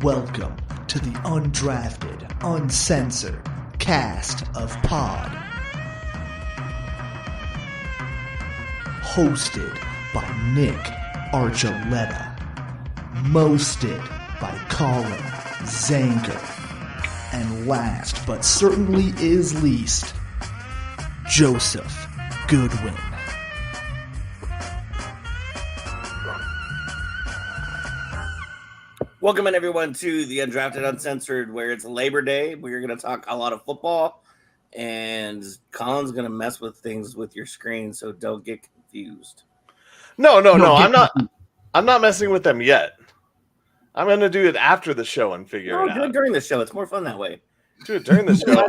Welcome to the Undrafted Uncensored cast of Pod. Hosted by Nick Archuleta. Mosted by Colin Zanker. And last but certainly is least, Joseph Goodwin. Welcome in, everyone, to the Undrafted Uncensored, where it's Labor Day. We're going to talk a lot of football, and Colin's going to mess with things with your screen, so don't get confused. No. I'm not messing with them yet. I'm going to do it after the show and figure it out. Do it during the show. It's more fun that way. Do it during the show.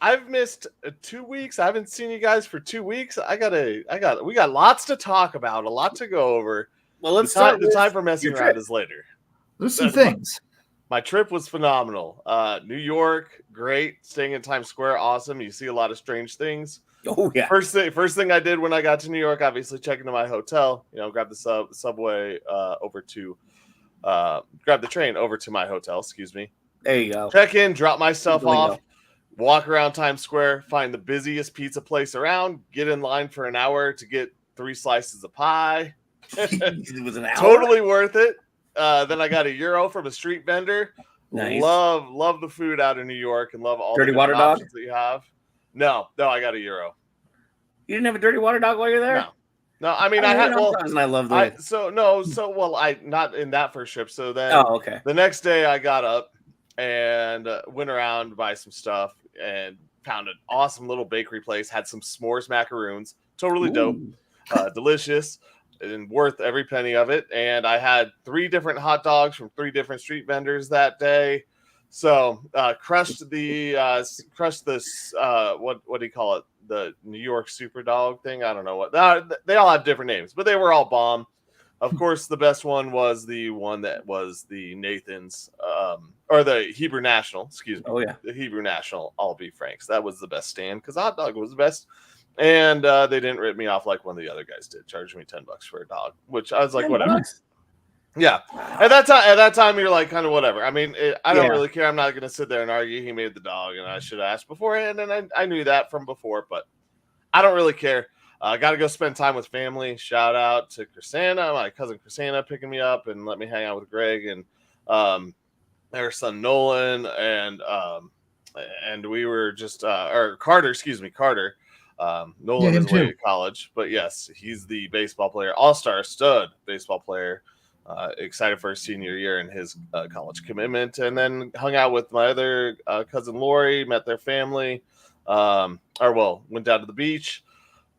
I've missed 2 weeks. I haven't seen you guys for 2 weeks. We got lots to talk about, a lot to go over. Well, let's start. The time for messing around is later. There's some things. My trip was phenomenal. New York, great. Staying in Times Square, awesome. You see a lot of strange things. Oh yeah. First thing I did when I got to New York, obviously check into my hotel. Grab the subway grab the train over to my hotel. Excuse me. There you go. Check in, drop my stuff off, walk around Times Square, find the busiest pizza place around, get in line for an hour to get 3 slices of pie. It was an hour. Totally worth it. Then I got €1 from a street vendor. Nice. Love the food out in New York and love all Dirty the water dog that you have. No, I got €1. You didn't have a dirty water dog while you're there? No. I mean, I had. Well, and I love that. I not in that first trip. So then, okay. The next day, I got up and went around to buy some stuff and found an awesome little bakery place. Had some s'mores macaroons, totally dope, delicious, and worth every penny of it. And I had 3 different hot dogs from 3 different street vendors that day. So crushed this what do you call it? The New York Super Dog thing. I don't know what they all have different names, but they were all bomb. Of course, the best one was the one that was the Nathan's or the Hebrew National. Excuse me. Oh yeah, the Hebrew National. I'll be frank. That was the best stand because the hot dog was the best. And they didn't rip me off like one of the other guys did, charging me $10 for a dog, which I was like, whatever. Yeah. At that time, you're like, kind of whatever. I mean, I don't really care. I'm not going to sit there and argue he made the dog, and I should have asked beforehand, and I knew that from before, but I don't really care. I got to go spend time with family. Shout out to Chrisana, my cousin Chrisana, picking me up and let me hang out with Greg and their son Nolan, and we were just Carter. Nolan is away at college, but yes, he's the baseball player, all-star stud baseball player. Excited for his senior year and his college commitment, and then hung out with my other cousin Lori, met their family, went down to the beach,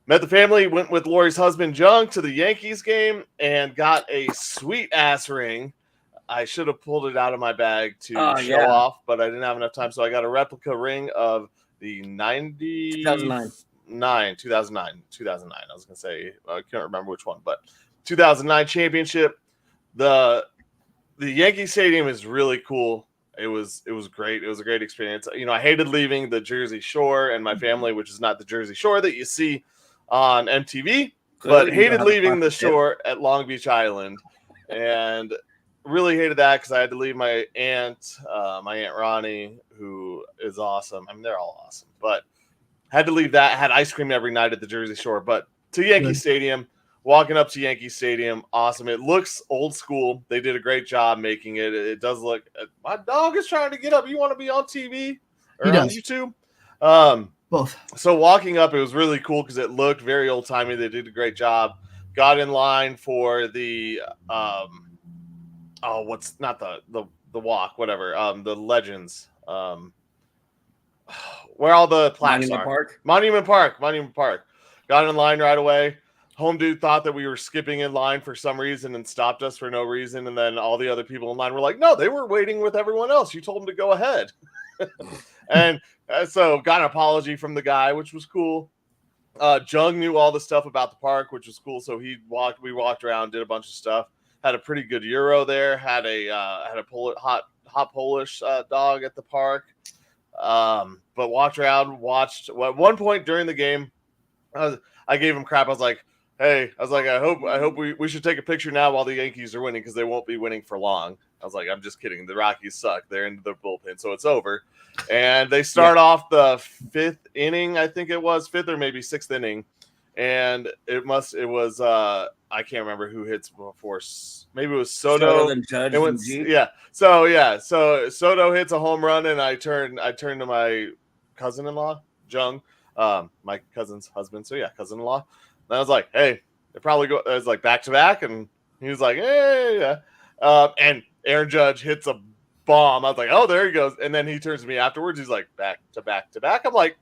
met the family, went with Lori's husband Jung to the Yankees game, and got a sweet ass ring. I should have pulled it out of my bag to show off, but I didn't have enough time, so I got a replica ring of the 2009. I was gonna say I can't remember which one, but 2009 championship. The Yankee Stadium is really cool. It was great. It was a great experience. I hated leaving the Jersey Shore and my family, which is not the Jersey Shore that you see on MTV, but hated leaving the shore at Long Beach Island, and really hated that because I had to leave my aunt Ronnie, who is awesome. I mean, they're all awesome, but had to leave that. Had ice cream every night at the Jersey Shore, but to Yankee Stadium. Walking up to Yankee Stadium, awesome. It looks old school. They did a great job making it. It does look. My dog is trying to get up. You want to be on TV or on YouTube? Both. So walking up, it was really cool because it looked very old timey. They did a great job. Got in line for the what's not the walk, whatever. The Legends. Where all the plaques are. Monument Park. Got in line right away. Home dude thought that we were skipping in line for some reason and stopped us for no reason. And then all the other people in line were like, no, they were waiting with everyone else. You told them to go ahead. And so got an apology from the guy, which was cool. Jung knew all the stuff about the park, which was cool. So we walked around, did a bunch of stuff, had a pretty good Euro there, had a hot Polish dog at the park. But walked around, watched. At one point during the game, I gave him crap. I was like, hey, I was like, I hope we should take a picture now while the Yankees are winning because they won't be winning for long. I was like, I'm just kidding. The Rockies suck. They're into the bullpen, so it's over. And they start off the fifth inning, I think it was fifth or maybe sixth inning, and it was I can't remember who hits before. Maybe it was Soto. Then Judge, it went, So Soto hits a home run, and I turn to my cousin-in-law, Jung, my cousin's husband. So yeah, cousin-in-law. And I was like, hey, they probably go. It was like back to back, and he was like, hey, yeah. And Aaron Judge hits a bomb. I was like, oh, there he goes. And then he turns to me afterwards. He's like, back to back to back. I'm like,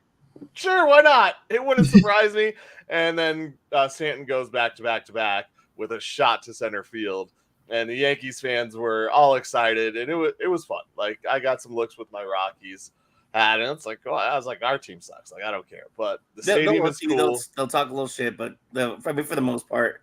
sure, why not? It wouldn't surprise me. And then Stanton goes back to back to back with a shot to center field. And the Yankees fans were all excited, and it was fun. Like, I got some looks with my Rockies hat, and it's like, oh, I was like, our team sucks. Like, I don't care. But the stadium is cool. They'll talk a little shit, but for the most part,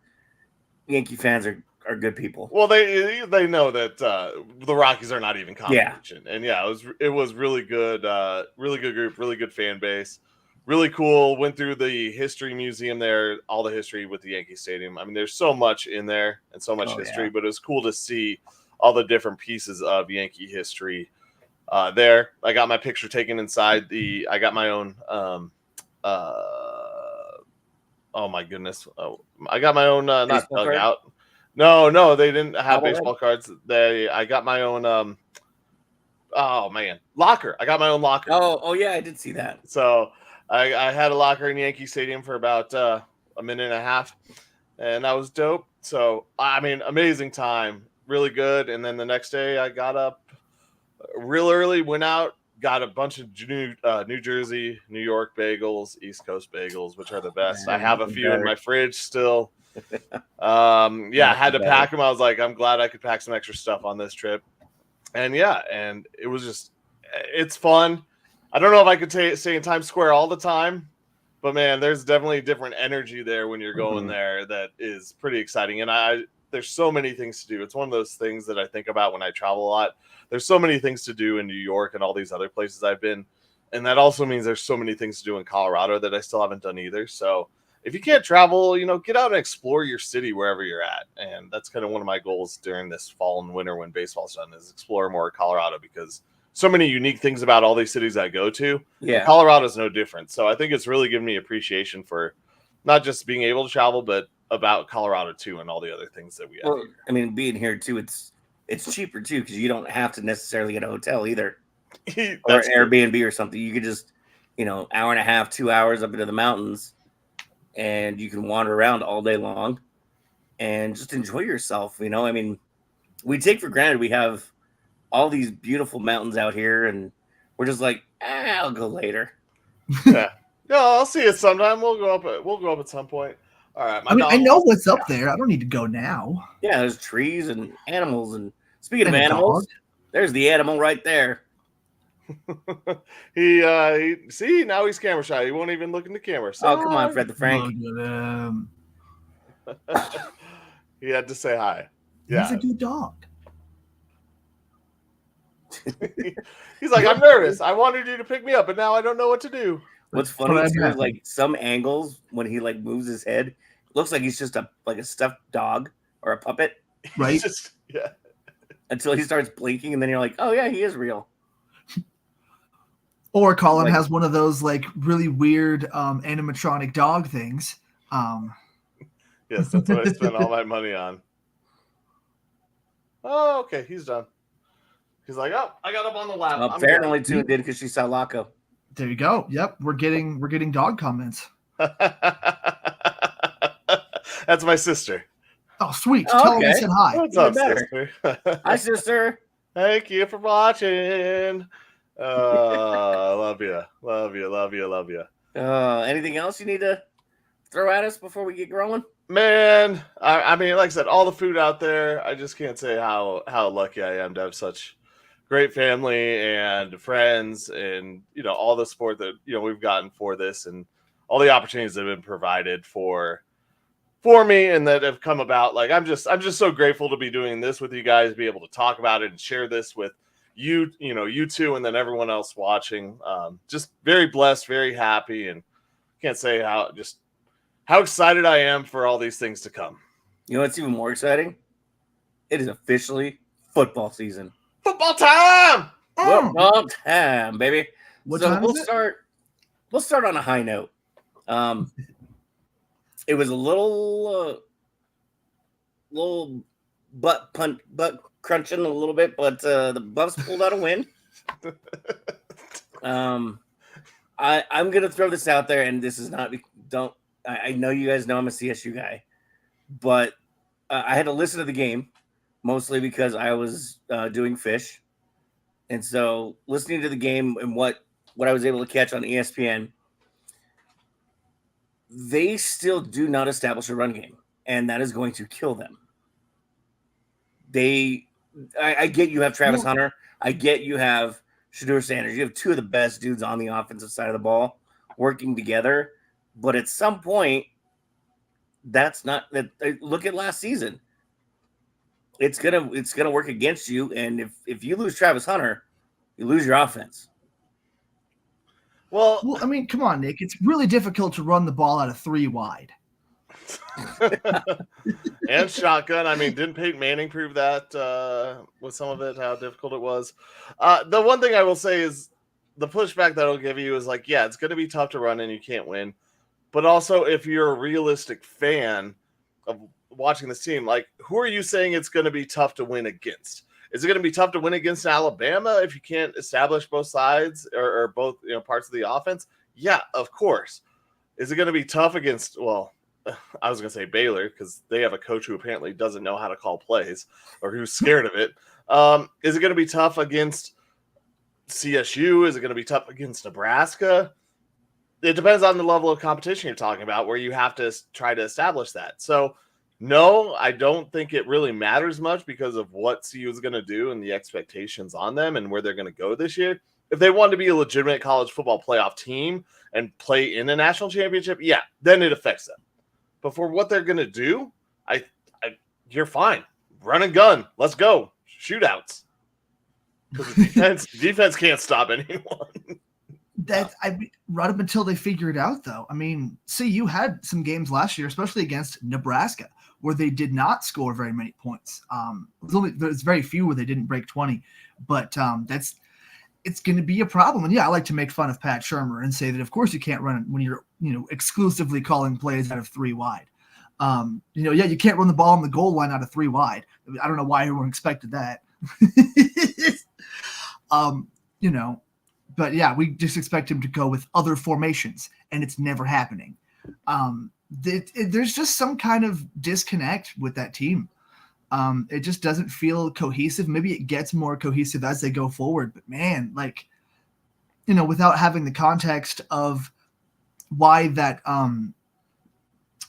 Yankee fans are good people. Well, they know that the Rockies are not even competition. And yeah, it was really good group, really good fan base. Really cool. Went through the history museum there, all the history with the Yankee Stadium. I mean, there's so much in there and so much history, but it was cool to see all the different pieces of Yankee history there. I got my picture taken inside I got my own oh my goodness. I got my own not dugout. No, they didn't have baseball cards. I got my own oh man, locker. I got my own locker. Oh yeah, I did see that. So I had a locker in Yankee Stadium for about a minute and a half, and that was dope. So, I mean, amazing time, really good. And then the next day I got up real early, went out, got a bunch of New Jersey, New York bagels, East Coast bagels, which are the best. I have a few in my fridge still. I had to pack them. I was like, I'm glad I could pack some extra stuff on this trip. And and it was it's fun. I don't know if I could stay in Times Square all the time, but man, there's definitely a different energy there when you're going there that is pretty exciting. And there's so many things to do. It's one of those things that I think about when I travel a lot. There's so many things to do in New York and all these other places I've been. And that also means there's so many things to do in Colorado that I still haven't done either. So if you can't travel, get out and explore your city wherever you're at. And that's kind of one of my goals during this fall and winter when baseball's done is explore more Colorado because so many unique things about all these cities I go to. Yeah. Colorado's no different. So I think it's really given me appreciation for not just being able to travel, but about Colorado too and all the other things that we have. Here. I mean, being here too, it's cheaper too because you don't have to necessarily get a hotel either. Or an Airbnb or something. You could just, hour and a half, 2 hours up into the mountains and you can wander around all day long and just enjoy yourself. I mean, we take for granted we have all these beautiful mountains out here, and we're just like, I'll go later. Yeah, I'll see it sometime. We'll go up at some point. All right, I know what's up there. I don't need to go now. Yeah, there's trees and animals. And speaking of animals, there's the animal right there. he see now he's camera shy. He won't even look in the camera. So come on, Fred the Frank. He had to say hi. Yeah, he's a good dog. He's like, I'm nervous. I wanted you to pick me up, but now I don't know what to do. What's funny is like some angles when he like moves his head, it looks like he's just a stuffed dog or a puppet, right? Until he starts blinking, and then you're like, oh yeah, he is real. Or Colin has one of those like really weird animatronic dog things. Yes, that's what I spent all my money on. Oh, okay, he's done. He's like, oh, I got up on the lap. Farron only tuned in because she saw Laco. There you go. Yep, we're getting dog comments. That's my sister. Oh, sweet. Tell him I said hi. What's up, sister? Hi, sister. Thank you for watching. Love you. Anything else you need to throw at us before we get growing? Man, I mean, like I said, all the food out there. I just can't say how lucky I am to have such great family and friends, and all the support that we've gotten for this, and all the opportunities that have been provided for me and that have come about. Like I'm just so grateful to be doing this with you guys, be able to talk about it and share this with you two, and then everyone else watching. Just very blessed, very happy, and can't say how just how excited I am for all these things to come. You know what's even more exciting? It is officially football season. Football time! Football time, baby. What So time we'll is it? start. We'll start on a high note. It was a little butt crunching a little bit, but the Buffs pulled out a win. I'm gonna throw this out there, and this is not. I know you guys know I'm a CSU guy, but I had to listen to the game mostly because I was doing fish, and so listening to the game and what I was able to catch on ESPN, they still do not establish a run game, and that is going to kill them. I get you have Travis Hunter. I get you have Shedeur Sanders. You have two of the best dudes on the offensive side of the ball working together. But at some point, that's not that. Look at last season. It's gonna work against you, and if you lose Travis Hunter, you lose your offense. Well, I mean, come on, Nick. It's really difficult to run the ball out of 3 wide. And shotgun. I mean, didn't Peyton Manning prove that with some of it, how difficult it was? The one thing I will say is the pushback that I'll give you is like, yeah, it's going to be tough to run and you can't win. But also, if you're a realistic fan of watching this team, like, who are you saying it's going to be tough to win against? Is it going to be tough to win against Alabama if you can't establish both sides or both parts of the offense? Yeah, of course. Is it going to be tough against, well, I was going to say Baylor because they have a coach who apparently doesn't know how to call plays or who's scared of it. Is it going to be tough against CSU? Is it going to be tough against Nebraska? It depends on the level of competition you're talking about where you have to try to establish that. So, no, I don't think it really matters much because of what CU is going to do and the expectations on them and where they're going to go this year. If they want to be a legitimate college football playoff team and play in a national championship, yeah, then it affects them. But for what they're going to do, you're fine. Run and gun. Let's go. Shootouts. Because the defense can't stop anyone. Right up until they figure it out, though. I mean, CU had some games last year, especially against Nebraska, where they did not score very many points. There's very few where they didn't break 20, but it's going to be a problem. And yeah, I like to make fun of Pat Shurmur and say that of course you can't run when you're exclusively calling plays out of 3 wide. You can't run the ball on the goal line out of 3 wide. I don't know why everyone expected that. But yeah, we just expect him to go with other formations, and it's never happening. There's just some kind of disconnect with that team. It just doesn't feel cohesive. Maybe it gets more cohesive as they go forward, but man, without having the context of why that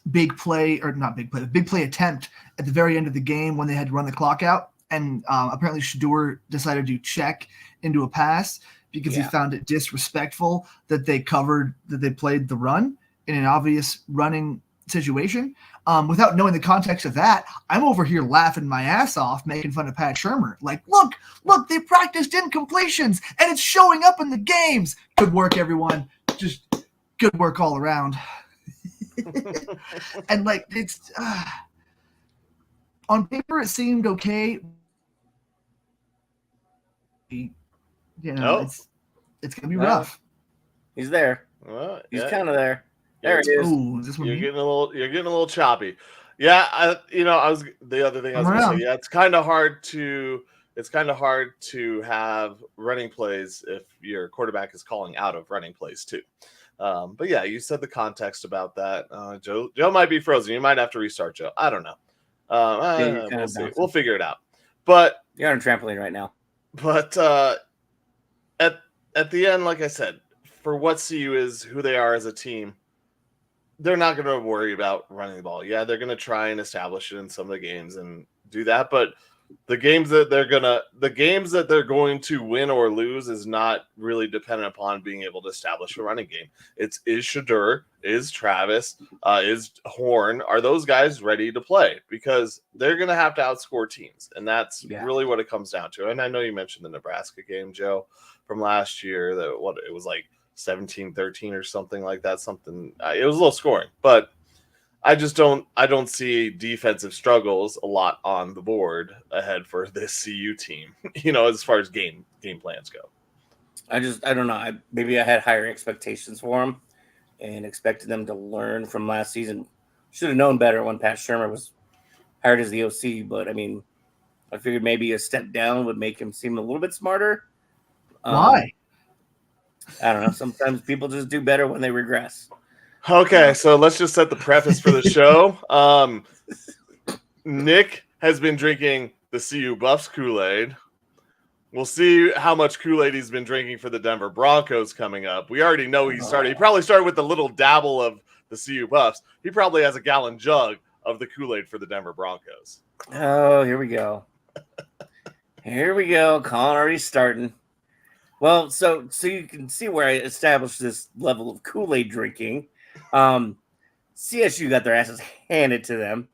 big play attempt at the very end of the game when they had to run the clock out, and apparently Shedeur decided to check into a pass because he found it disrespectful that they played the run in an obvious running situation. Without knowing the context of that, I'm over here laughing my ass off, making fun of Pat Shurmur. Like, look, they practiced incompletions, and it's showing up in the games. Good work, everyone. Just good work all around. And it's on paper it seemed okay. It's gonna be rough. He's there. Well, He's kind of there. There it is. Ooh, is this one you're getting a little choppy. Yeah, the other thing I was going to say. Yeah, it's kind of hard to have running plays if your quarterback is calling out of running plays too. But yeah, you said the context about that. Joe might be frozen. You might have to restart, Joe. I don't know. We'll see. We'll figure it out. But you're on a trampoline right now. But at the end, like I said, for what CU is, who they are as a team, they're not going to worry about running the ball. Yeah, they're going to try and establish it in some of the games and do that. But the games that they're going to win or lose is not really dependent upon being able to establish a running game. Is Shedeur, is Travis, is Horn, are those guys ready to play? Because they're going to have to outscore teams, and that's really what it comes down to. And I know you mentioned the Nebraska game, Joe, from last year. It was like 17-13 or something like that. It was a little scoring, but I don't see defensive struggles a lot on the board ahead for this CU team, as far as game plans go. I don't know. Maybe I had higher expectations for them and expected them to learn from last season. Should have known better when Pat Shermer was hired as the OC, but I mean, I figured maybe a step down would make him seem a little bit smarter. Why? I don't know. Sometimes people just do better when they regress. Okay, so let's just set the preface for the show. Nick has been drinking the CU Buffs Kool-Aid. We'll see how much Kool-Aid he's been drinking for the Denver Broncos coming up. We already know he started. He probably started with a little dabble of the CU Buffs. He probably has a gallon jug of the Kool-Aid for the Denver Broncos. Oh, here we go. Here we go. Colin already starting. Well, so you can see where I established this level of Kool-Aid drinking. CSU got their asses handed to them,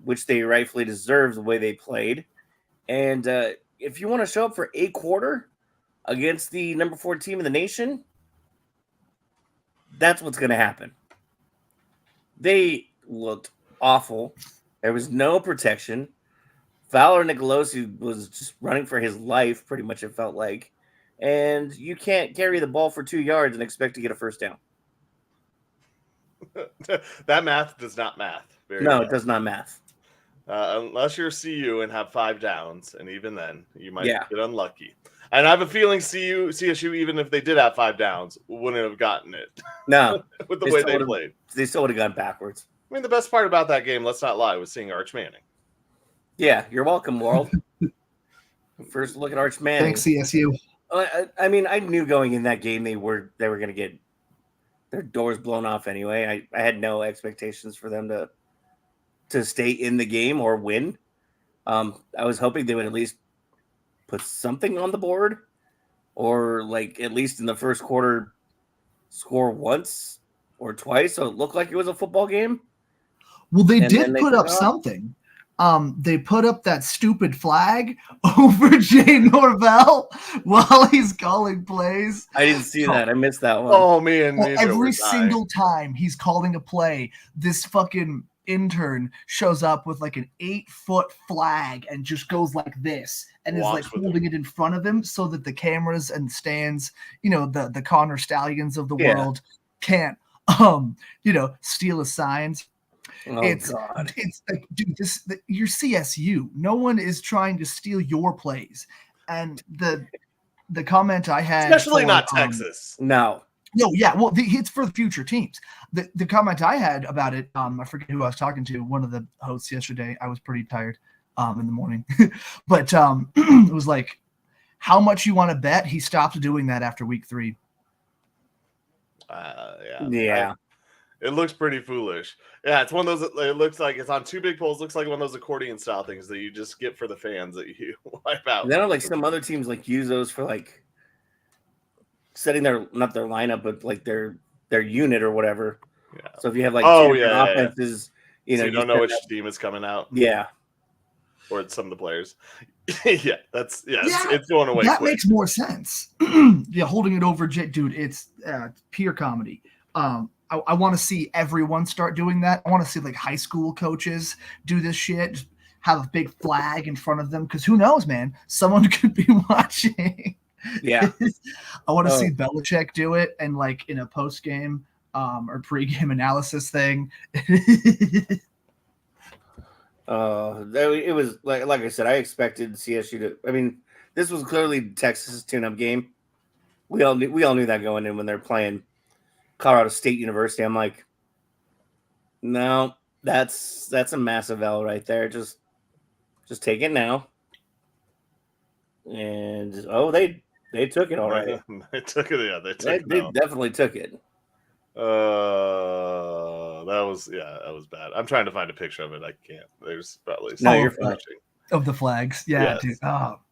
which they rightfully deserve the way they played. And if you want to show up for a quarter against the number 4 team in the nation, that's what's going to happen. They looked awful. There was no protection. Fowler Nicolosi was just running for his life, pretty much it felt like. And you can't carry the ball for 2 yards and expect to get a first down. That math does not math. It does not math. Unless you're CU and have 5 downs, and even then, you might get unlucky. And I have a feeling CSU, even if they did have 5 downs, wouldn't have gotten it. No. With the way they played. They still would have gone backwards. I mean, the best part about that game, let's not lie, was seeing Arch Manning. Yeah, you're welcome, world. First look at Arch Manning. Thanks, CSU. I mean, I knew going in that game they were going to get their doors blown off anyway. I had no expectations for them to stay in the game or win. I was hoping they would at least put something on the board, or like at least in the first quarter score once or twice, so it looked like it was a football game. Well, they did put up something. They put up that stupid flag over Jay Norvell while he's calling plays. I didn't see that. I missed that one. Oh, man. Every single time he's calling a play, this fucking intern shows up with like an 8-foot flag and just goes like this and is like holding it in front of him so that the cameras and stands, the Connor Stallions of the world can't, steal his signs. God. It's like, dude, you're CSU. No one is trying to steal your plays. And the comment I had, especially not Texas. No, yeah. Well, it's for the future teams. The comment I had about it, I forget who I was talking to. One of the hosts yesterday. I was pretty tired in the morning, but it was like, how much you want to bet he stopped doing that after week 3? Yeah. It looks pretty foolish. Yeah, it's one of those. It looks like it's on 2 big poles. Looks like one of those accordion style things that you just get for the fans that you wipe out. And then like some other teams like use those for like setting not their lineup, but like their unit or whatever. Yeah. So if you have like offenses, so you don't know which team is coming out. Yeah. Or some of the players. It's going away. That makes more sense. Holding it over, dude. It's pure comedy. I want to see everyone start doing that. I want to see like high school coaches do this shit. Just have a big flag in front of them because who knows, man? Someone could be watching. Yeah. I want to see Belichick do it and like in a post game or pre-game analysis thing. It was like I said, I expected CSU to. I mean, this was clearly Texas' tune-up game. We all knew that going in when they're playing Colorado State University. I'm like, no, that's a massive L right there. Just take it now. And they took it all right. They took it. Yeah, they definitely took it. That was bad. I'm trying to find a picture of it. I can't. There's probably you're fine. Of the flags. Yeah, yes.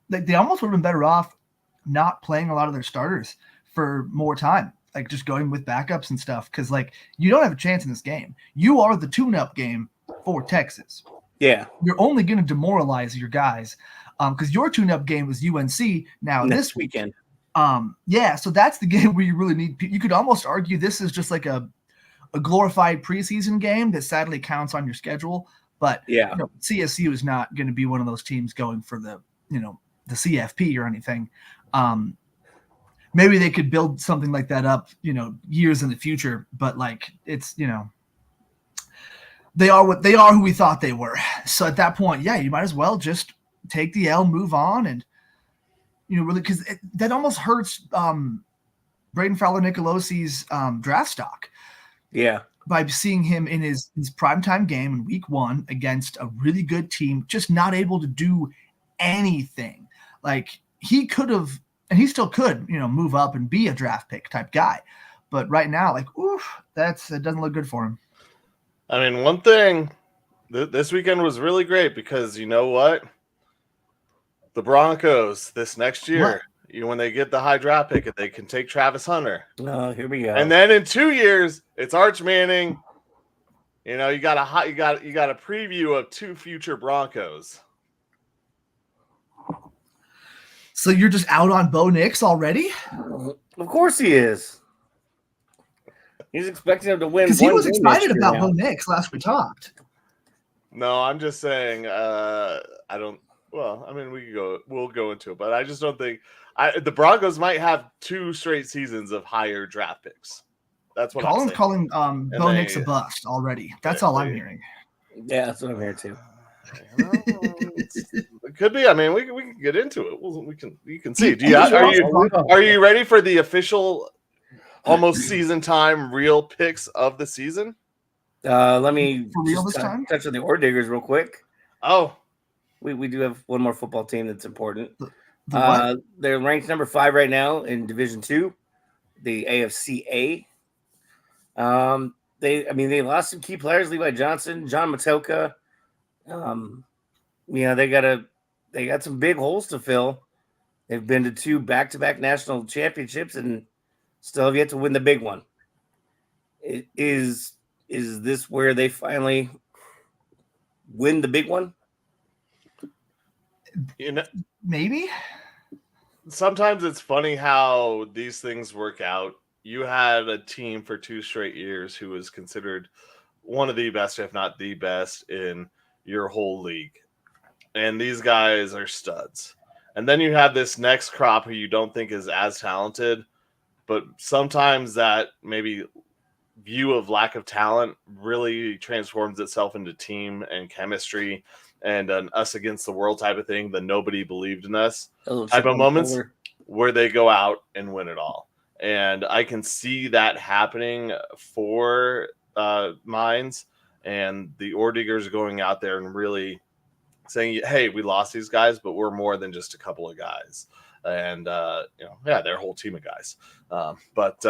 Dude. They almost would have been better off not playing a lot of their starters for more time. Like just going with backups and stuff, because like you don't have a chance in this game. You are the tune-up game for Texas. Yeah, you're only going to demoralize your guys, because your tune-up game was UNC now this weekend. So that's the game where you really need. You could almost argue this is just like a a glorified preseason game that sadly counts on your schedule. But CSU is not going to be one of those teams going for the CFP or anything. Maybe they could build something like that up, years in the future. But like it's, they are who we thought they were. So at that point, you might as well just take the L, move on, and really, because that almost hurts Braden Fowler-Nicolosi's draft stock. Yeah. By seeing him in his primetime game in week 1 against a really good team, just not able to do anything. Like he could have, and he still could, move up and be a draft pick type guy. But right now, like, it doesn't look good for him. I mean, one thing, this weekend was really great because you know what? The Broncos this next year, when they get the high draft pick, they can take Travis Hunter. Oh, here we go. And then in 2 years, it's Arch Manning. You got a preview of 2 future Broncos. So you're just out on Bo Nix already? Of course he is. He's expecting him to win. Because he was excited about Bo Nix last we talked. No, I'm just saying. I don't. Well, I mean, we'll go into it, but I just don't think the Broncos might have 2 straight seasons of higher draft picks. That's what Colin's calling Bo Nix a bust already. That's all I'm hearing. Yeah, that's what I'm hearing too. It could be. I mean, we can get into it. You can see. Are you ready for the official almost season time real picks of the season? Let me for real this time? Touch on the Ore Diggers real quick. Oh. We do have one more football team that's important. They're ranked number 5 right now in Division 2, the AFCA. They lost some key players: Levi Johnson, John Matoka. They got some big holes to fill. They've been to 2 back-to-back national championships and still have yet to win the big one. Is this where they finally win the big one? Maybe. Sometimes it's funny how these things work out. You had a team for 2 straight years who was considered one of the best, if not the best, in your whole league. And these guys are studs. And then you have this next crop who you don't think is as talented, but sometimes that maybe view of lack of talent really transforms itself into team and chemistry and an us against the world type of thing, the nobody believed in us type of moments where they go out and win it all. And I can see that happening for Mines and the Ore Diggers going out there and really saying, hey, we lost these guys, but we're more than just a couple of guys. And, they're a whole team of guys. But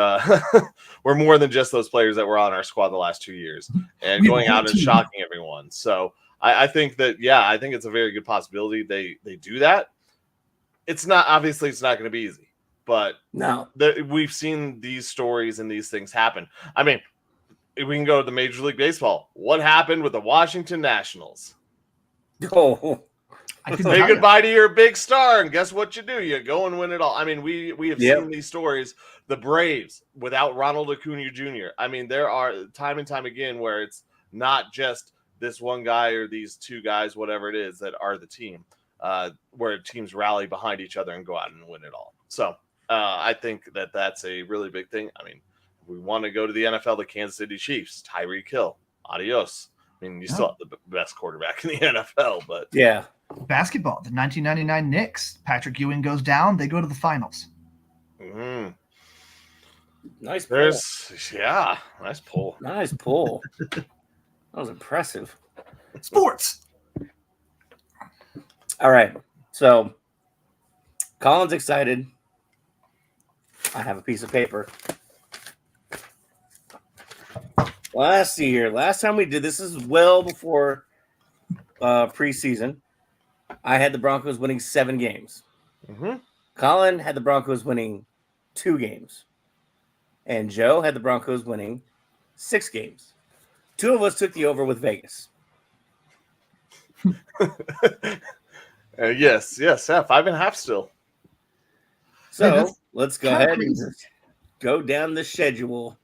we're more than just those players that were on our squad the last 2 years and going out and shocking everyone. So I think that, I think it's a very good possibility they do that. It's not going to be easy, but no, we've seen these stories and these things happen. I mean, if we can go to the Major League Baseball. What happened with the Washington Nationals? Oh, say goodbye to your big star, and guess what you do? You go and win it all. I mean, we have seen these stories. The Braves without Ronald Acuna Jr. I mean, there are time and time again where it's not just this one guy or these 2 guys, whatever it is, that are the team, where teams rally behind each other and go out and win it all. So I think that's a really big thing. I mean, we want to go to the NFL, the Kansas City Chiefs, Tyreek Hill, adios. I mean, you still have the best quarterback in the NFL, but basketball, the 1999 Knicks. Patrick Ewing goes down. They go to the finals. Mm-hmm. Nice pull. Nice pull. Nice pull. That was impressive. Sports. All right. So Colin's excited. I have a piece of paper. Last time we did this is well before preseason. I had the Broncos winning 7 games. Mm-hmm. Colin had the Broncos winning 2 games. And Joe had the Broncos winning 6 games. 2 of us took the over with Vegas. Yes, 5.5 still. So let's go ahead and just go down the schedule.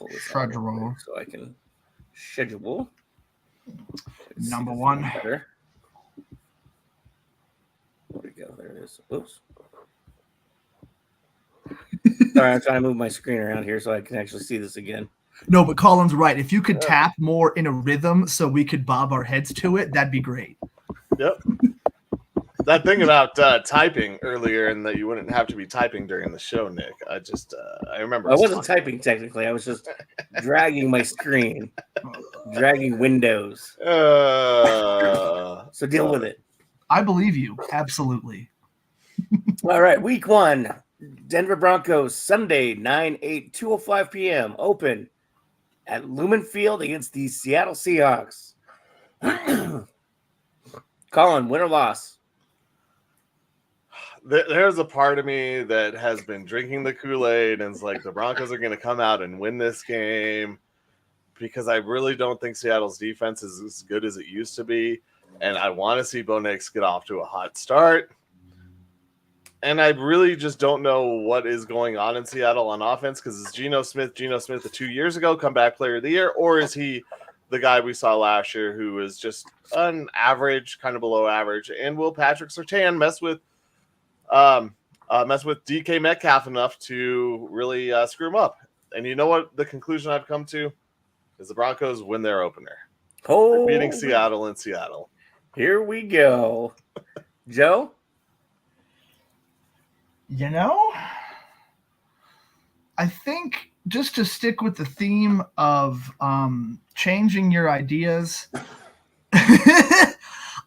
pull this out Schedule. real quick so I can schedule. Let's Number see if one. it's better. Where'd it go? There it is. Oops. Sorry, I'm trying to move my screen around here so I can actually see this again. No, but Colin's right. If you could tap more in a rhythm so we could bob our heads to it, that'd be great. Yep. That thing about typing earlier and that you wouldn't have to be typing during the show, Nick. I remember. I wasn't typing technically. I was just dragging my screen, dragging windows. So deal with it. I believe you. Absolutely. All right. Week 1. Denver Broncos, Sunday, 9/8, 2:05 p.m. Open at Lumen Field against the Seattle Seahawks. Colin, win or loss? There's a part of me that has been drinking the Kool-Aid and is like, the Broncos are going to come out and win this game because I really don't think Seattle's defense is as good as it used to be. And I want to see Bo Nix get off to a hot start. And I really just don't know what is going on in Seattle on offense, because is Geno Smith the 2 years ago comeback player of the year, or is he the guy we saw last year who is just an average, kind of below average? And will Patrick Surtain mess with DK Metcalf enough to really screw him up? And you know what the conclusion I've come to is the Broncos win their opener. Oh, beating Seattle in Seattle. Here we go. Joe? You know, I think just to stick with the theme of changing your ideas,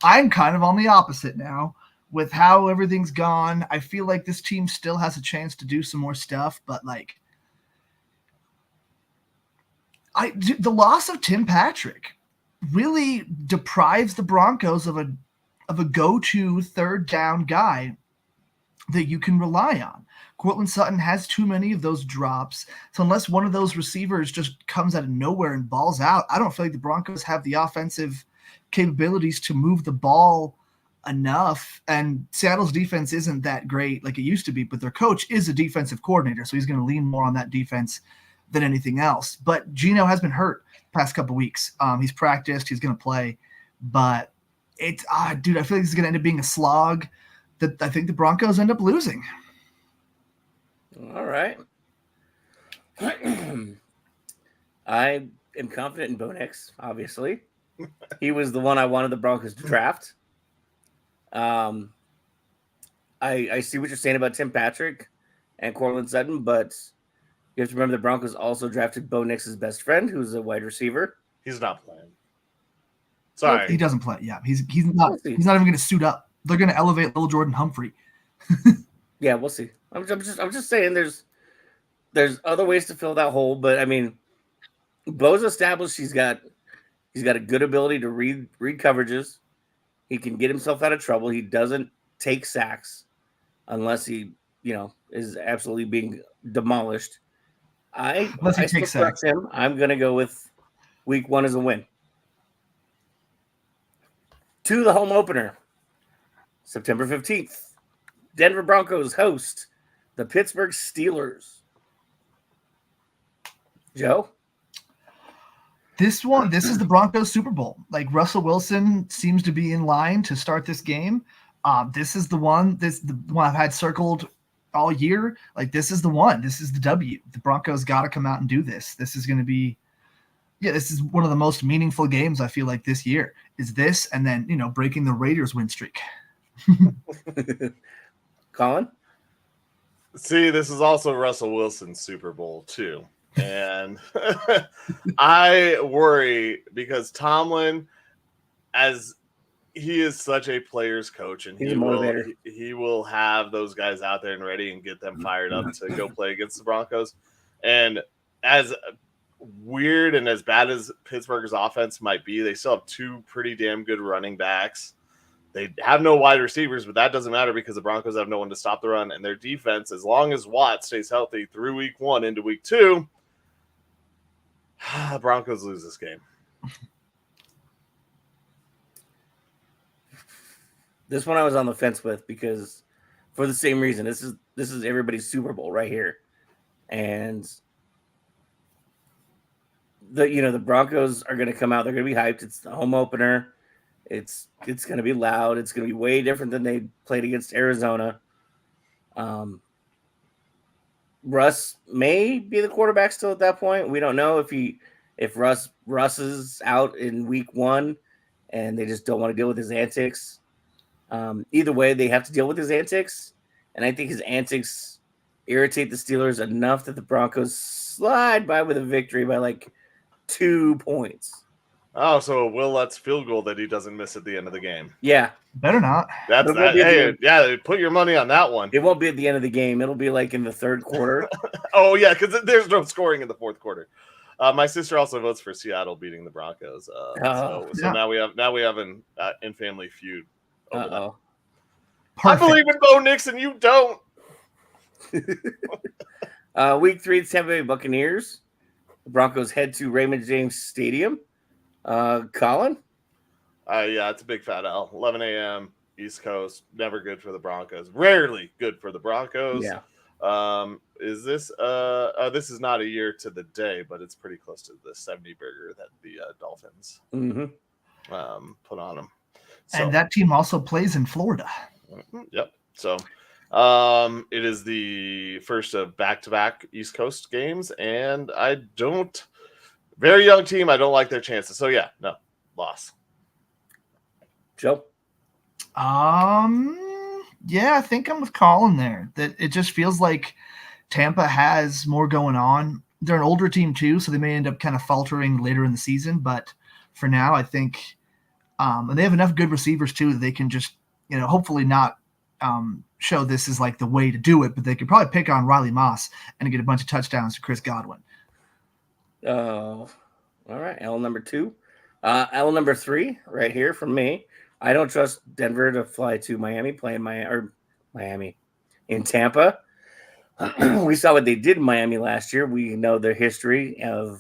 I'm kind of on the opposite now. With how everything's gone, I feel like this team still has a chance to do some more stuff, but like the loss of Tim Patrick really deprives the Broncos of a go-to third down guy that you can rely on. Courtland Sutton has too many of those drops. So unless one of those receivers just comes out of nowhere and balls out, I don't feel like the Broncos have the offensive capabilities to move the ball enough. And Seattle's defense isn't that great like it used to be, but their coach is a defensive coordinator, so he's going to lean more on that defense than anything else. But Geno has been hurt the past couple weeks. He's practiced, he's going to play, but it's dude, I feel like this is going to end up being a slog that I think the Broncos end up losing. All right. I am confident in Bo Nix, obviously. He was the one I wanted the Broncos to draft. I see what you're saying about Tim Patrick and Courtland Sutton, but you have to remember the Broncos also drafted Bo Nix's best friend, who's a wide receiver. He's not playing. Sorry. He doesn't play. Yeah, he's not even going to suit up. They're going to elevate little Jordan Humphrey. Yeah, we'll see. I'm just saying there's other ways to fill that hole, but I mean, Bo's established he's got a good ability to read coverages. He can get himself out of trouble. He doesn't take sacks unless he, is absolutely being demolished. I still trust him. I'm going to go with week 1 as a win. To the home opener, September 15th. Denver Broncos host the Pittsburgh Steelers. Joe? This is the Broncos Super Bowl. Like, Russell Wilson seems to be in line to start this game. This is the one I've had circled all year. Like, this is the one. This is the W. The Broncos got to come out and do this. This is going to be, this is one of the most meaningful games I feel like this year. Is this, and then breaking the Raiders win streak. Colin? See, this is also Russell Wilson's Super Bowl too. And I worry because Tomlin, as he is such a player's coach, and he will have those guys out there and ready and get them fired up to go play against the Broncos. And as weird and as bad as Pittsburgh's offense might be, they still have 2 pretty damn good running backs. They have no wide receivers, but that doesn't matter because the Broncos have no one to stop the run. And their defense, as long as Watt stays healthy through week 1 into week 2, Broncos lose this game. This one I was on the fence with because for the same reason. This is everybody's Super Bowl right here. And the Broncos are going to come out. They're going to be hyped. It's the home opener. It's going to be loud. It's going to be way different than they played against Arizona. Russ may be the quarterback still at that point. We don't know if Russ is out in week 1 and they just don't want to deal with his antics. Either way, they have to deal with his antics. And I think his antics irritate the Steelers enough that the Broncos slide by with a victory by like 2 points. Oh, so Will Lutz field goal that he doesn't miss at the end of the game. Yeah. Better not. That's that. Hey, yeah, put your money on that one. It won't be at the end of the game. It'll be like in the third quarter. Oh, yeah, because there's no scoring in the fourth quarter. My sister also votes for Seattle beating the Broncos. So now we have an in-family feud. Uh-oh. I believe in Bo Nixon. You don't. Week 3, the Tampa Bay Buccaneers. The Broncos head to Raymond James Stadium. Colin? Yeah, it's a big fat L. 11 a.m. East Coast. Never good for the Broncos. Rarely good for the Broncos. Yeah. Is this this is not a year to the day, but it's pretty close to the 70 burger that the Dolphins put on them. So, and that team also plays in Florida. Yep. So it is the first of back-to-back East Coast games, and very young team. I don't like their chances. So yeah, no, loss. Joe? Yeah, I think I'm with Colin there. That it just feels like Tampa has more going on. They're an older team too, so they may end up kind of faltering later in the season. But for now, I think, and they have enough good receivers too that they can just, hopefully not show this is like the way to do it, but they could probably pick on Riley Moss and get a bunch of touchdowns to Chris Godwin. All right. L number 2. L number 3 right here from me. I don't trust Denver to fly to Miami, Miami in Tampa. We saw what they did in Miami last year. We know their history of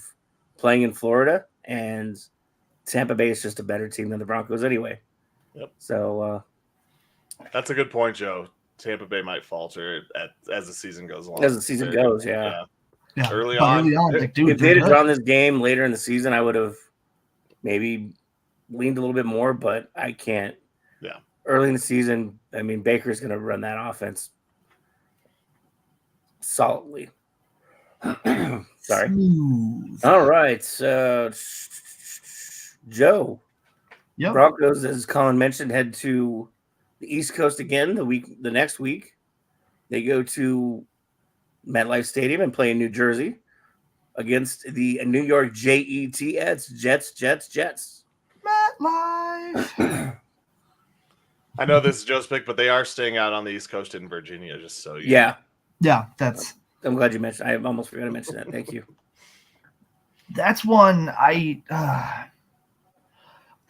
playing in Florida, and Tampa Bay is just a better team than the Broncos anyway. Yep. So that's a good point, Joe. Tampa Bay might falter as the season goes along. As the season goes, yeah. Early on, like, dude, if they'd have drawn this game later in the season, I would have maybe leaned a little bit more, but I can't. Yeah. Early in the season, I mean, Baker's going to run that offense solidly. Sorry. Smooth. All right. Joe. Yep. Broncos, as Colin mentioned, head to the East Coast again the next week. They go to MetLife Stadium and play in New Jersey against the New York Jets. Jets. MetLife. I know this is Joe's pick, but they are staying out on the East Coast in Virginia, just so you know. Yeah, that's. I'm glad you mentioned. I almost forgot to mention that. Thank you. That's one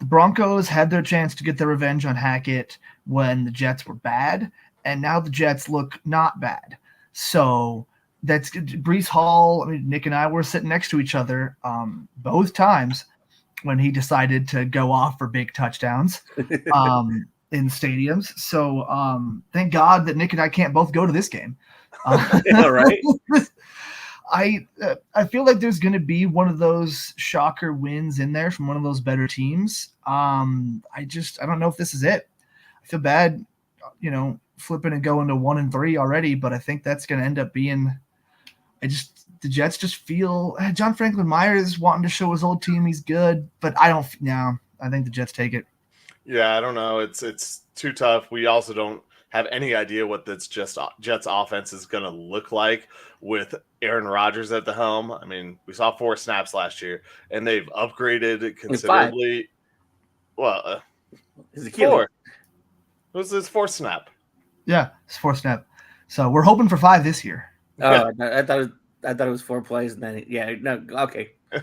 the Broncos had their chance to get their revenge on Hackett when the Jets were bad, and now the Jets look not bad. So that's Breece Hall. I mean, Nick and I were sitting next to each other both times when he decided to go off for big touchdowns in stadiums. So thank God that Nick and I can't both go to this game. All right. I feel like there's going to be one of those shocker wins in there from one of those better teams. I don't know if this is it. I feel bad, flipping and going to 1-3 already, but I think that's going to end up being. The Jets just feel John Franklin Myers wanting to show his old team he's good, but I don't. No, I think the Jets take it. Yeah, I don't know. It's too tough. We also don't have any idea what this Jets offense is going to look like with Aaron Rodgers at the helm. I mean, we saw 4 snaps last year, and they've upgraded considerably. Well, 4. It was his 4th snap. Yeah, it's 4th snap. So we're hoping for 5 this year. Oh, I thought it was 4 plays, and then okay. I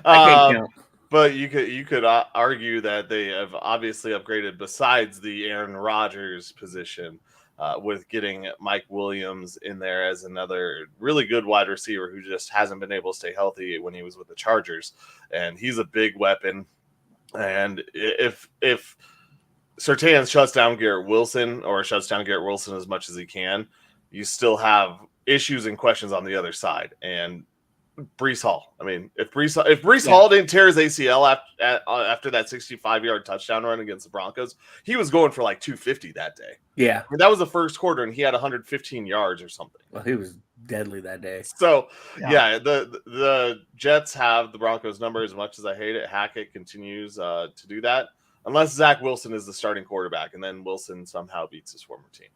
can't count. But you could argue that they have obviously upgraded besides the Aaron Rodgers position with getting Mike Williams in there as another really good wide receiver who just hasn't been able to stay healthy when he was with the Chargers. And he's a big weapon. And if Surtain shuts down Garrett Wilson as much as he can, you still have issues and questions on the other side. And Brees Hall. I mean, if Brees Hall didn't tear his ACL after that 65-yard touchdown run against the Broncos, he was going for like 250 that day. Yeah. I mean, that was the first quarter, and he had 115 yards or something. Well, he was deadly that day. So, the Jets have the Broncos number. As much as I hate it, Hackett continues to do that, unless Zach Wilson is the starting quarterback, and then Wilson somehow beats his former team.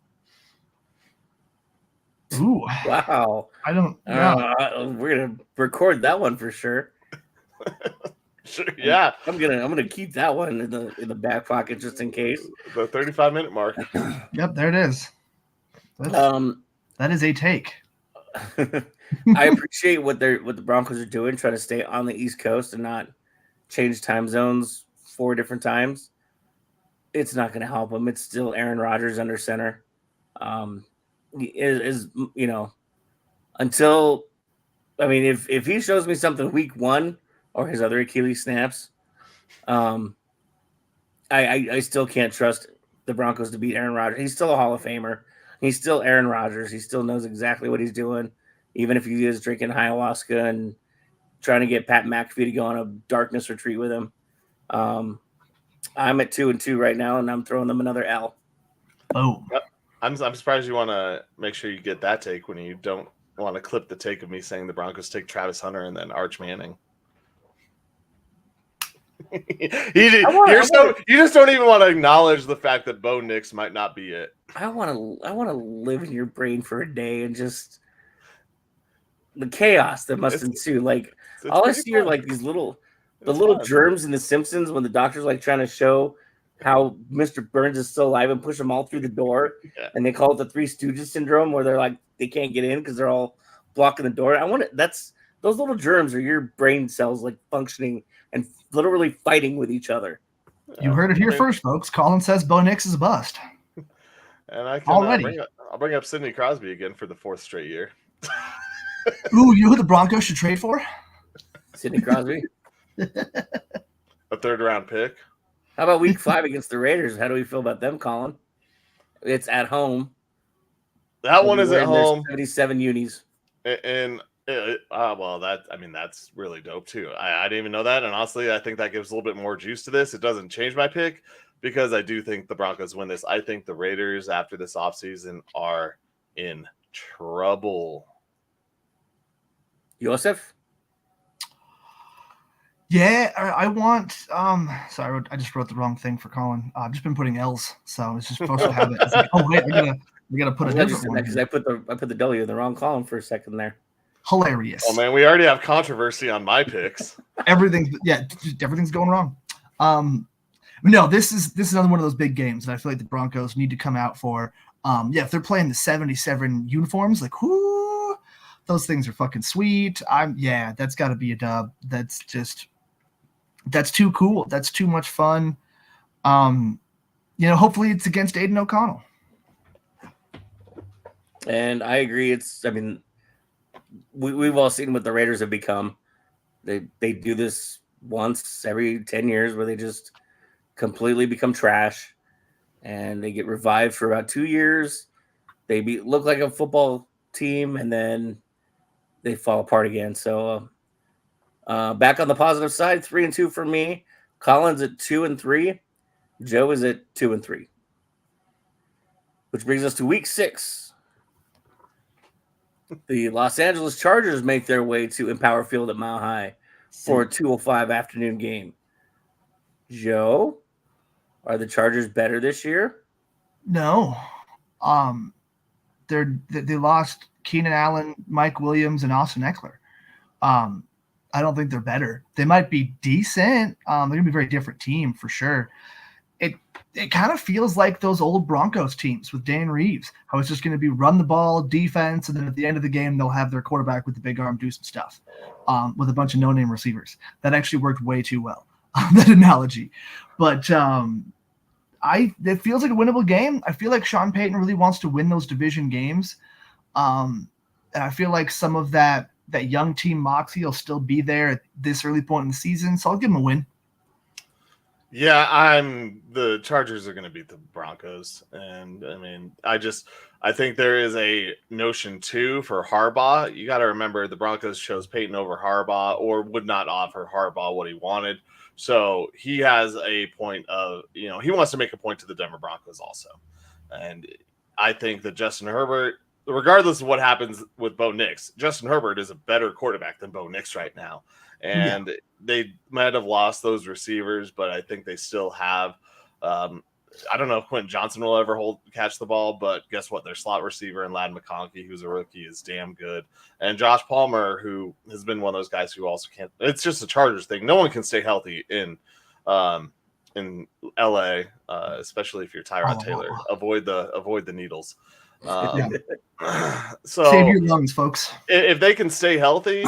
Ooh, wow! I don't. We're gonna record that one for sure. Sure, yeah, I'm gonna keep that one in the back pocket just in case. The 35-minute mark. Yep, there it is. That is a take. I appreciate what the Broncos are doing, trying to stay on the East Coast and not change time zones 4 different times. It's not going to help them. It's still Aaron Rodgers under center. Until, I mean, if he shows me something week 1 or his other Achilles snaps, I still can't trust the Broncos to beat Aaron Rodgers. He's still a Hall of Famer. He's still Aaron Rodgers. He still knows exactly what he's doing, even if he is drinking ayahuasca and trying to get Pat McAfee to go on a darkness retreat with him. I'm at 2-2 right now, and I'm throwing them another L. Oh, yep. I'm surprised you want to make sure you get that take when you don't want to clip the take of me saying the Broncos take Travis Hunter and then Arch Manning. You just don't even want to acknowledge the fact that Bo Nix might not be it. I want to live in your brain for a day and just the chaos that must ensue. Like all I see are like these little germs in The Simpsons when the doctor's like trying to show how Mr. Burns is still alive and push them all through the door, and they call it the Three Stooges syndrome, where they're like they can't get in because they're all blocking the door. Those little germs are your brain cells like functioning and literally fighting with each other. You heard it here first, folks. Colin says Bo Nix is a bust. And I can I'll bring up Sidney Crosby again for the 4th straight year. Ooh, you know who the Broncos should trade for? Sidney Crosby. A 3rd-round pick. How about week 5 against the Raiders? How do we feel about them, Colin? It's at home. That one is at home. 77 unis. And that's really dope too. I didn't even know that, and honestly, I think that gives a little bit more juice to this. It doesn't change my pick because I do think the Broncos win this. I think the Raiders after this offseason are in trouble. Joseph? Yeah, I want. Sorry, I just wrote the wrong thing for Colin. I've just been putting L's, so it's just supposed to have it. It's like, oh wait, we gotta put a different one. Because I put the W in the wrong column for a second there. Hilarious. Oh man, we already have controversy on my picks. Everything's going wrong. No, this is another one of those big games that I feel like the Broncos need to come out for. If they're playing the 77 uniforms, like whoo, those things are fucking sweet. That's got to be a dub. That's too cool. That's too much fun. Hopefully it's against Aiden O'Connell. And I agree. We've all seen what the Raiders have become. They do this once every 10 years where they just completely become trash, and they get revived for about 2 years. They look like a football team, and then they fall apart again. So back on the positive side, 3-2 for me. Colin's at 2-3. Joe is at 2-3. Which brings us to week 6. The Los Angeles Chargers make their way to Empower Field at Mile High for a 2:05 afternoon game. Joe, are the Chargers better this year? No. They lost Keenan Allen, Mike Williams, and Austin Eckler. I don't think they're better. They might be decent. They're gonna be a very different team for sure. It kind of feels like those old Broncos teams with Dan Reeves, how it's just going to be run the ball, defense, and then at the end of the game, they'll have their quarterback with the big arm do some stuff with a bunch of no-name receivers. That actually worked way too well, that analogy. But it feels like a winnable game. I feel like Sean Payton really wants to win those division games. And I feel like some of that young team moxie will still be there at this early point in the season, so I'll give them a win. Yeah, the Chargers are going to beat the Broncos, and I mean, I think there is a notion too for Harbaugh. You got to remember the Broncos chose Peyton over Harbaugh, or would not offer Harbaugh what he wanted. So he has a point of, he wants to make a point to the Denver Broncos also, and I think that Justin Herbert, regardless of what happens with Bo Nix, Justin Herbert is a better quarterback than Bo Nix right now. And they might have lost those receivers, but I think they still have. I don't know if Quentin Johnson will ever catch the ball, but guess what? Their slot receiver and Ladd McConkey, who's a rookie, is damn good. And Josh Palmer, who has been one of those guys who also can't. It's just a Chargers thing. No one can stay healthy in LA, especially if you're Tyrod Taylor. Avoid the needles. So save your lungs, folks. If they can stay healthy,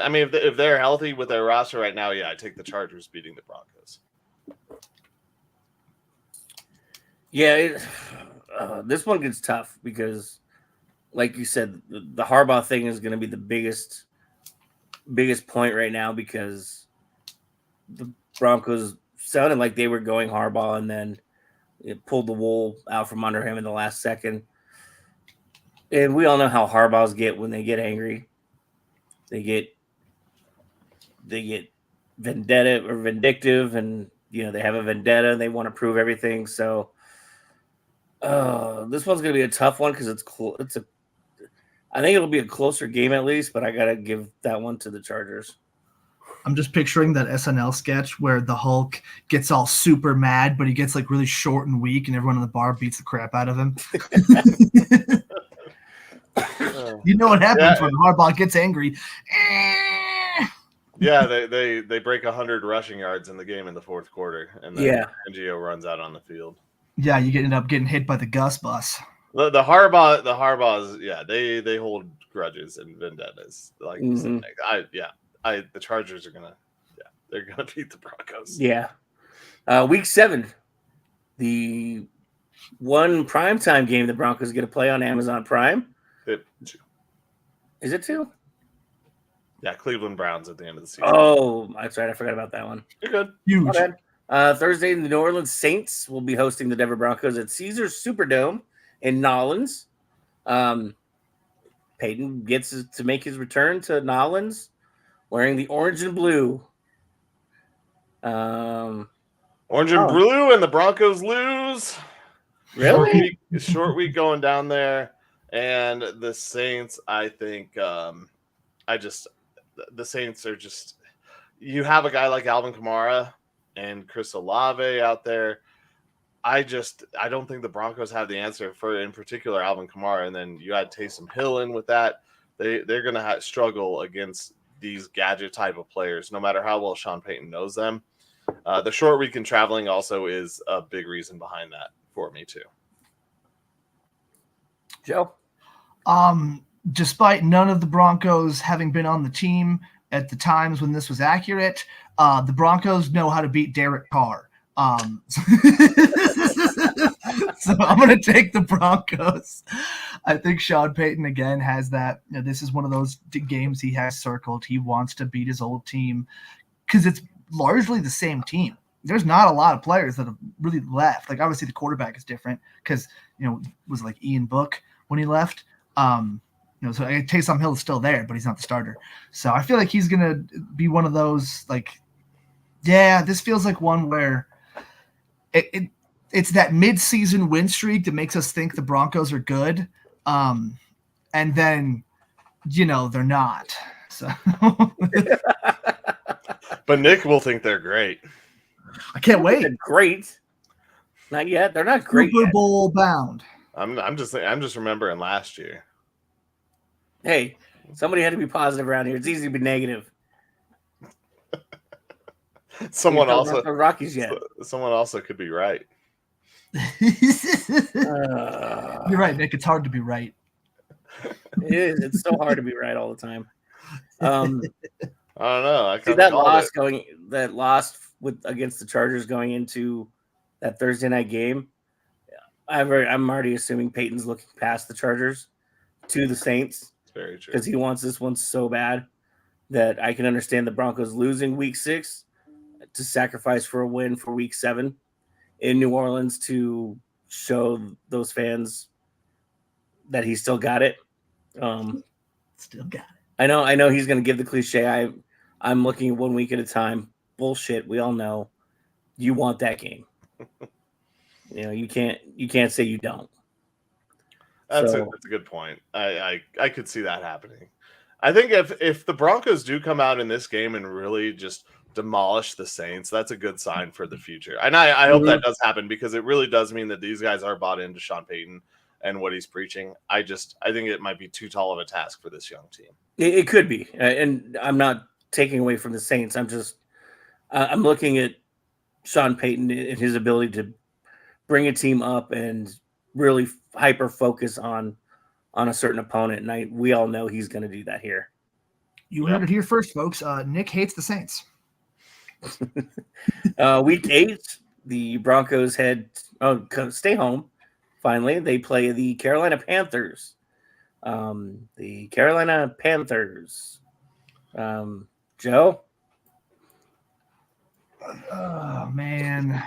I mean, if they're healthy with their roster right now, yeah, I take the Chargers beating the Broncos. Yeah, this one gets tough because, like you said, the Harbaugh thing is going to be the biggest point right now because the Broncos sounded like they were going Harbaugh and then it pulled the wool out from under him in the last second. And we all know how Harbaughs get when they get angry. They get vendetta or vindictive, and they have a vendetta and they want to prove everything. So this one's going to be a tough one because I think it'll be a closer game at least, but I got to give that one to the Chargers. I'm just picturing that SNL sketch where the Hulk gets all super mad, but he gets like really short and weak, and everyone in the bar beats the crap out of him. You know what happens when Harbaugh gets angry. Yeah, they break 100 rushing yards in the game in the fourth quarter, and then NGO runs out on the field. Yeah, you end up getting hit by the Gus bus. The Harbaughs, they hold grudges and vendettas. Like you said, the Chargers are they're gonna beat the Broncos. Yeah. Week 7, the one primetime game the Broncos get to play on Amazon Prime. Is it 2? Yeah, Cleveland Browns at the end of the season. Oh, that's right. I forgot about that one. You're good. Huge. Thursday, the New Orleans Saints will be hosting the Denver Broncos at Caesars Superdome in Nolens. Peyton gets to make his return to Nolens wearing the orange and blue. Orange and blue, and the Broncos lose. Really? Short week going down there. And the Saints, I think, the Saints are just. You have a guy like Alvin Kamara and Chris Olave out there. I don't think the Broncos have the answer for, in particular, Alvin Kamara. And then you add Taysom Hill in with that. They're going to struggle against these gadget type of players, no matter how well Sean Payton knows them. The short week in traveling also is a big reason behind that for me too. Joe? Despite none of the Broncos having been on the team at the times when this was accurate, the Broncos know how to beat Derek Carr. So I'm going to take the Broncos. I think Sean Payton, again, has that. This is one of those games he has circled. He wants to beat his old team because it's largely the same team. There's not a lot of players that have really left. Like, obviously, the quarterback is different because, was like Ian Book when he left. So Taysom Hill is still there, but he's not the starter. So I feel like he's going to be one of those, this feels like one where it's that mid-season win streak that makes us think the Broncos are good. And then, they're not. So, but Nick will think they're great. I can't wait. They're great. Not yet. They're not great. Super Bowl bound. I'm just remembering last year. Hey, somebody had to be positive around here. It's easy to be negative. Someone also the Rockies yet. Someone also could be right. You're right, Nick. It's hard to be right. It is. It's so hard to be right all the time. I don't know. That loss against the Chargers going into that Thursday night game. I'm already assuming Peyton's looking past the Chargers to the Saints. It's very true because he wants this one so bad that I can understand the Broncos losing week 6 to sacrifice for a win for Week 7 in New Orleans to show those fans that he still got it. Still got it. I know he's going to give the cliche. I'm looking 1 week at a time. Bullshit. We all know you want that game. You can't say you don't. That's a good point. I could see that happening. I think if the Broncos do come out in this game and really just demolish the Saints, that's a good sign for the future. And I hope that does happen, because it really does mean that these guys are bought into Sean Payton and what he's preaching. I think it might be too tall of a task for this young team. It could be. And I'm not taking away from the Saints. I'm looking at Sean Payton and his ability to bring a team up and really hyper focus on a certain opponent. And we all know he's going to do that here. You heard it here first, folks. Nick hates the Saints. Week 8, the Broncos stay home. Finally, they play the Carolina Panthers. The Carolina Panthers. Joe? Oh, man.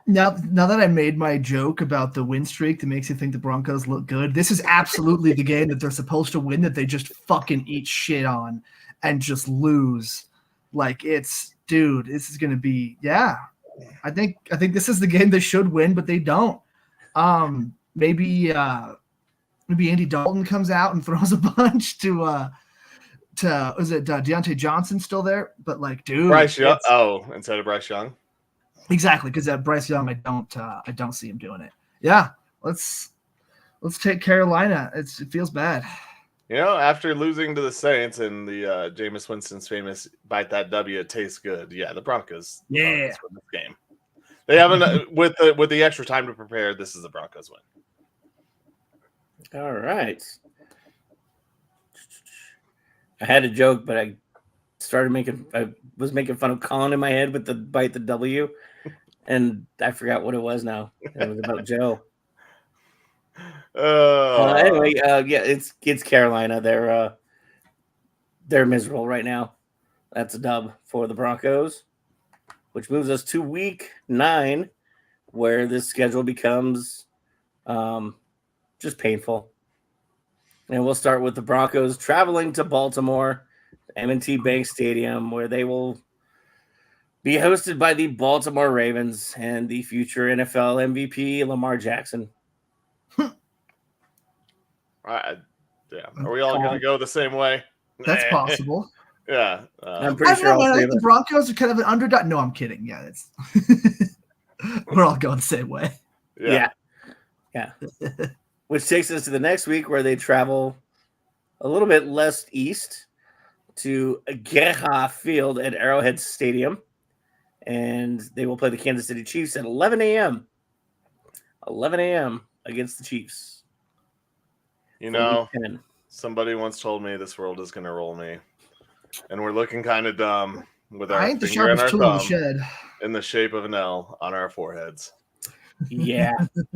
Now that I made my joke about the win streak that makes you think the Broncos look good, this is absolutely the game that they're supposed to win, that they just fucking eat shit on and just lose. Like, this is going to be, I think this is the game they should win, but they don't. Maybe Andy Dalton comes out and throws a bunch to is it Deontay Johnson still there? But like, dude, Bryce Young. Instead of Bryce Young. Exactly, because Bryce Young, I don't see him doing it. Yeah, let's take Carolina. It feels bad. After losing to the Saints and the Jameis Winston's famous "bite that W, it tastes good." Yeah, the Broncos. Yeah, win this game. They haven't with the extra time to prepare. This is the Broncos win. All right. I had a joke, but I was making fun of Colin in my head with the bite the W. And I forgot what it was now. It was about Joe. Anyway, it's Carolina. They're miserable right now. That's a dub for the Broncos, which moves us to Week 9, where this schedule becomes just painful. And we'll start with the Broncos traveling to Baltimore, M&T Bank Stadium, where they will be hosted by the Baltimore Ravens and the future NFL MVP Lamar Jackson. Are we all going to go the same way? That's possible. Yeah, I'm pretty sure. I think the Broncos are kind of an underdog. No, I'm kidding. Yeah, it's we're all going the same way. Yeah. Which takes us to the next week, where they travel a little bit less east to Geha Field at Arrowhead Stadium. And they will play the Kansas City Chiefs at 11 a.m. 11 a.m. against the Chiefs. Somebody once told me this world is going to roll me. And we're looking kind of dumb with our finger and our thumb in the shape of an L on our foreheads. Yeah,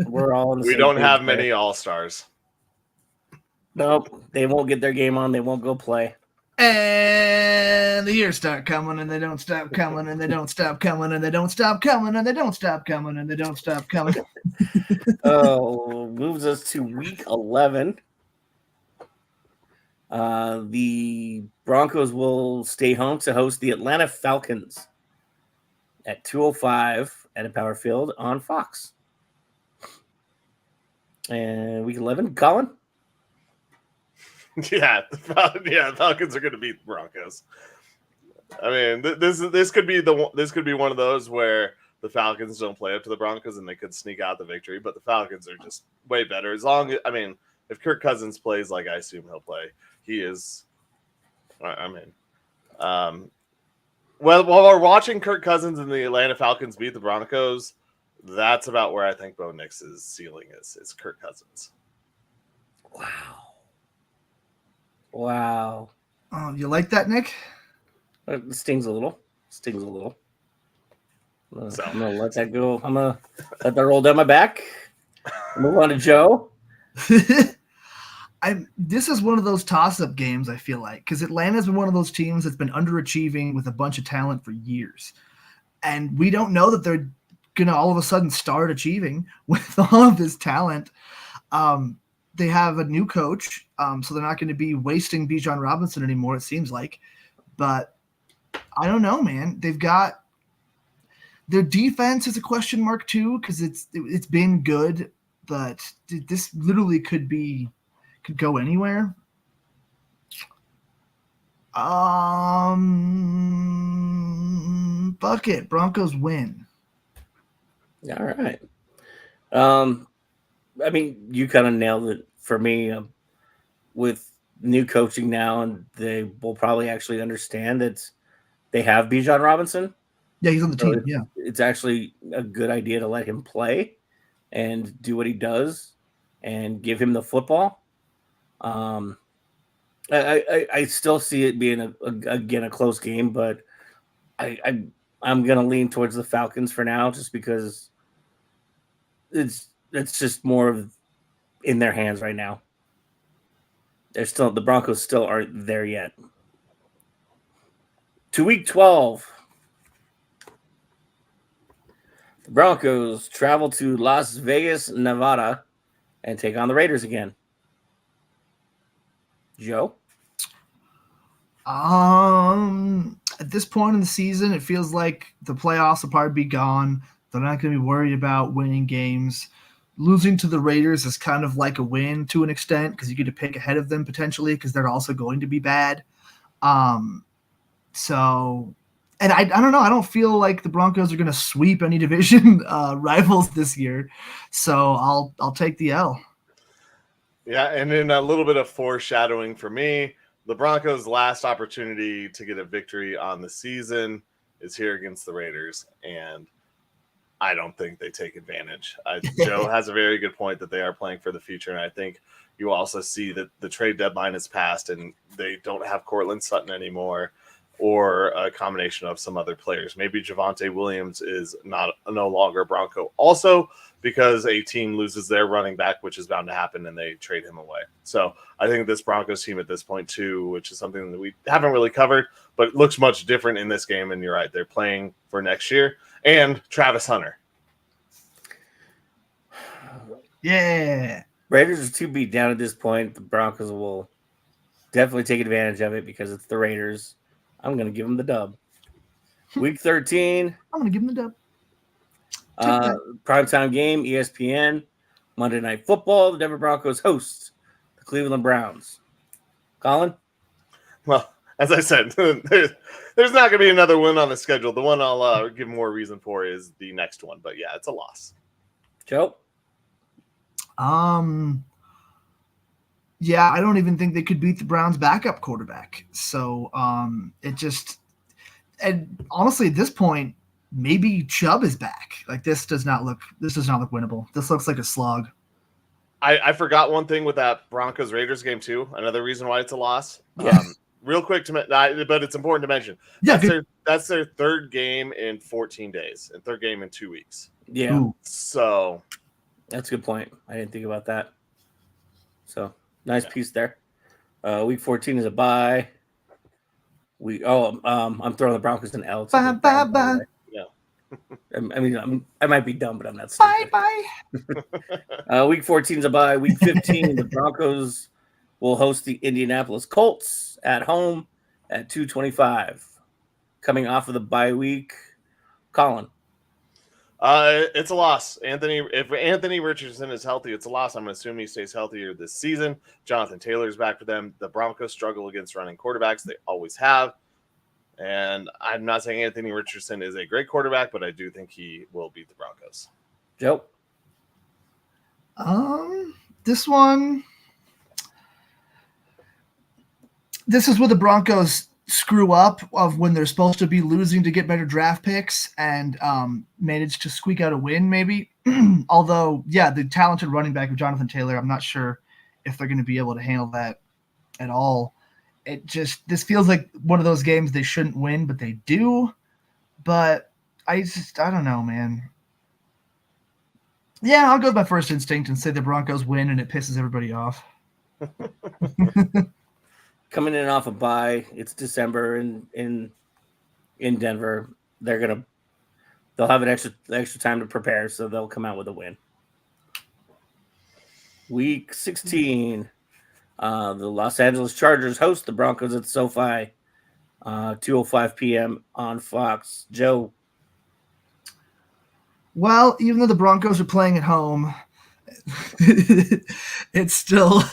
we're all. We don't have many all-stars. Nope, they won't get their game on. They won't go play. And the years start coming, and they don't stop coming, and they don't stop coming, and they don't stop coming, and they don't stop coming, and they don't stop coming. Moves us to Week 11. The Broncos will stay home to host the Atlanta Falcons at 2:05 at a Power Field on Fox. And Week 11, Colin? Yeah, the Falcons are going to beat the Broncos. I mean, this could be one of those where the Falcons don't play up to the Broncos and they could sneak out the victory, but the Falcons are just way better. If Kirk Cousins plays like I assume he'll play, he is. While we're watching Kirk Cousins and the Atlanta Falcons beat the Broncos, that's about where I think Bo Nix's ceiling is Kirk Cousins. Wow. Oh, you like that, Nick? It stings a little. I'm going to let that go. I'm going to let that roll down my back. Move on to Joe. This is one of those toss-up games, I feel like, because Atlanta's been one of those teams that's been underachieving with a bunch of talent for years. And we don't know that they're going to all of a sudden start achieving with all of this talent. They have a new coach, so they're not going to be wasting Bijan Robinson anymore, it seems like. But I don't know, man. They've got – their defense is a question mark too, because it's been good, but this literally could go anywhere. Fuck it. Broncos win. All right. I mean, you kind of nailed it for me. With new coaching now, and they will probably actually understand that they have Bijan Robinson. Yeah, he's on the team. Yeah, it's actually a good idea to let him play and do what he does and give him the football. I still see it being a close game, but I'm gonna lean towards the Falcons for now, just because it's just more of in their hands right now. The Broncos still aren't there yet. To week 12, the Broncos travel to Las Vegas, Nevada, and take on the Raiders again. Joe? At this point in the season, it feels like the playoffs will probably be gone. They're not going to be worried about winning games. Losing to the Raiders is kind of like a win to an extent, because you get to pick ahead of them potentially, because they're also going to be bad. So, and I don't know. I don't feel like the Broncos are going to sweep any division rivals this year. So I'll take the L. Yeah, and then a little bit of foreshadowing for me. The Broncos' last opportunity to get a victory on the season is here against the Raiders, and I don't think they take advantage. Joe has a very good point that they are playing for the future, and I think you also see that the trade deadline has passed and they don't have Cortland Sutton anymore, or a combination of some other players. Maybe Javonte Williams is no longer Bronco. Also, because a team loses their running back, which is bound to happen, and they trade him away. So I think this Broncos team at this point too, which is something that we haven't really covered, but it looks much different in this game. And you're right, they're playing for next year. And Travis Hunter. Yeah. Raiders are too beat down at this point. The Broncos will definitely take advantage of it because it's the Raiders. I'm going to give them the dub. Week 13. I'm going to give them the dub. Primetime game, ESPN, Monday Night Football. The Denver Broncos host the Cleveland Browns. Colin? Well, as I said, there's not going to be another win on the schedule. The one I'll give more reason for is the next one. But, yeah, it's a loss. Joe? Yeah, I don't even think they could beat the Browns' backup quarterback. So it just – and honestly, at this point, maybe Chubb is back. Like, this does not look winnable. This looks like a slog. I forgot one thing with that Broncos-Raiders game, too. Another reason why it's a loss. Yes. Real quick, but it's important to mention. Yeah, that's their third game in 14 days and third game in 2 weeks. Yeah. Ooh. So that's a good point. I didn't think about that. So nice piece there. Week 14 is a bye. I'm throwing the Broncos an L. Bye. Yeah. I mean, I might be dumb, but I'm not stupid. Bye. Week 14 is a bye. Week 15, the Broncos will host the Indianapolis Colts at home at 2:25. Coming off of the bye week, Colin. It's a loss. If Anthony Richardson is healthy, it's a loss. I'm assuming he stays healthier this season. Jonathan Taylor's back for them. The Broncos struggle against running quarterbacks. They always have. And I'm not saying Anthony Richardson is a great quarterback, but I do think he will beat the Broncos. Joe? This is where the Broncos screw up of when they're supposed to be losing to get better draft picks and manage to squeak out a win, maybe. Although, yeah, the talented running back of Jonathan Taylor, I'm not sure if they're going to be able to handle that at all. This feels like one of those games they shouldn't win, but they do. But I don't know, man. Yeah, I'll go with my first instinct and say the Broncos win and it pisses everybody off. Coming in off a bye, it's December in Denver. They'll have an extra time to prepare, so they'll come out with a win. Week 16, the Los Angeles Chargers host the Broncos at SoFi, 2:05 p.m. on Fox. Joe. Well, even though the Broncos are playing at home, it's still,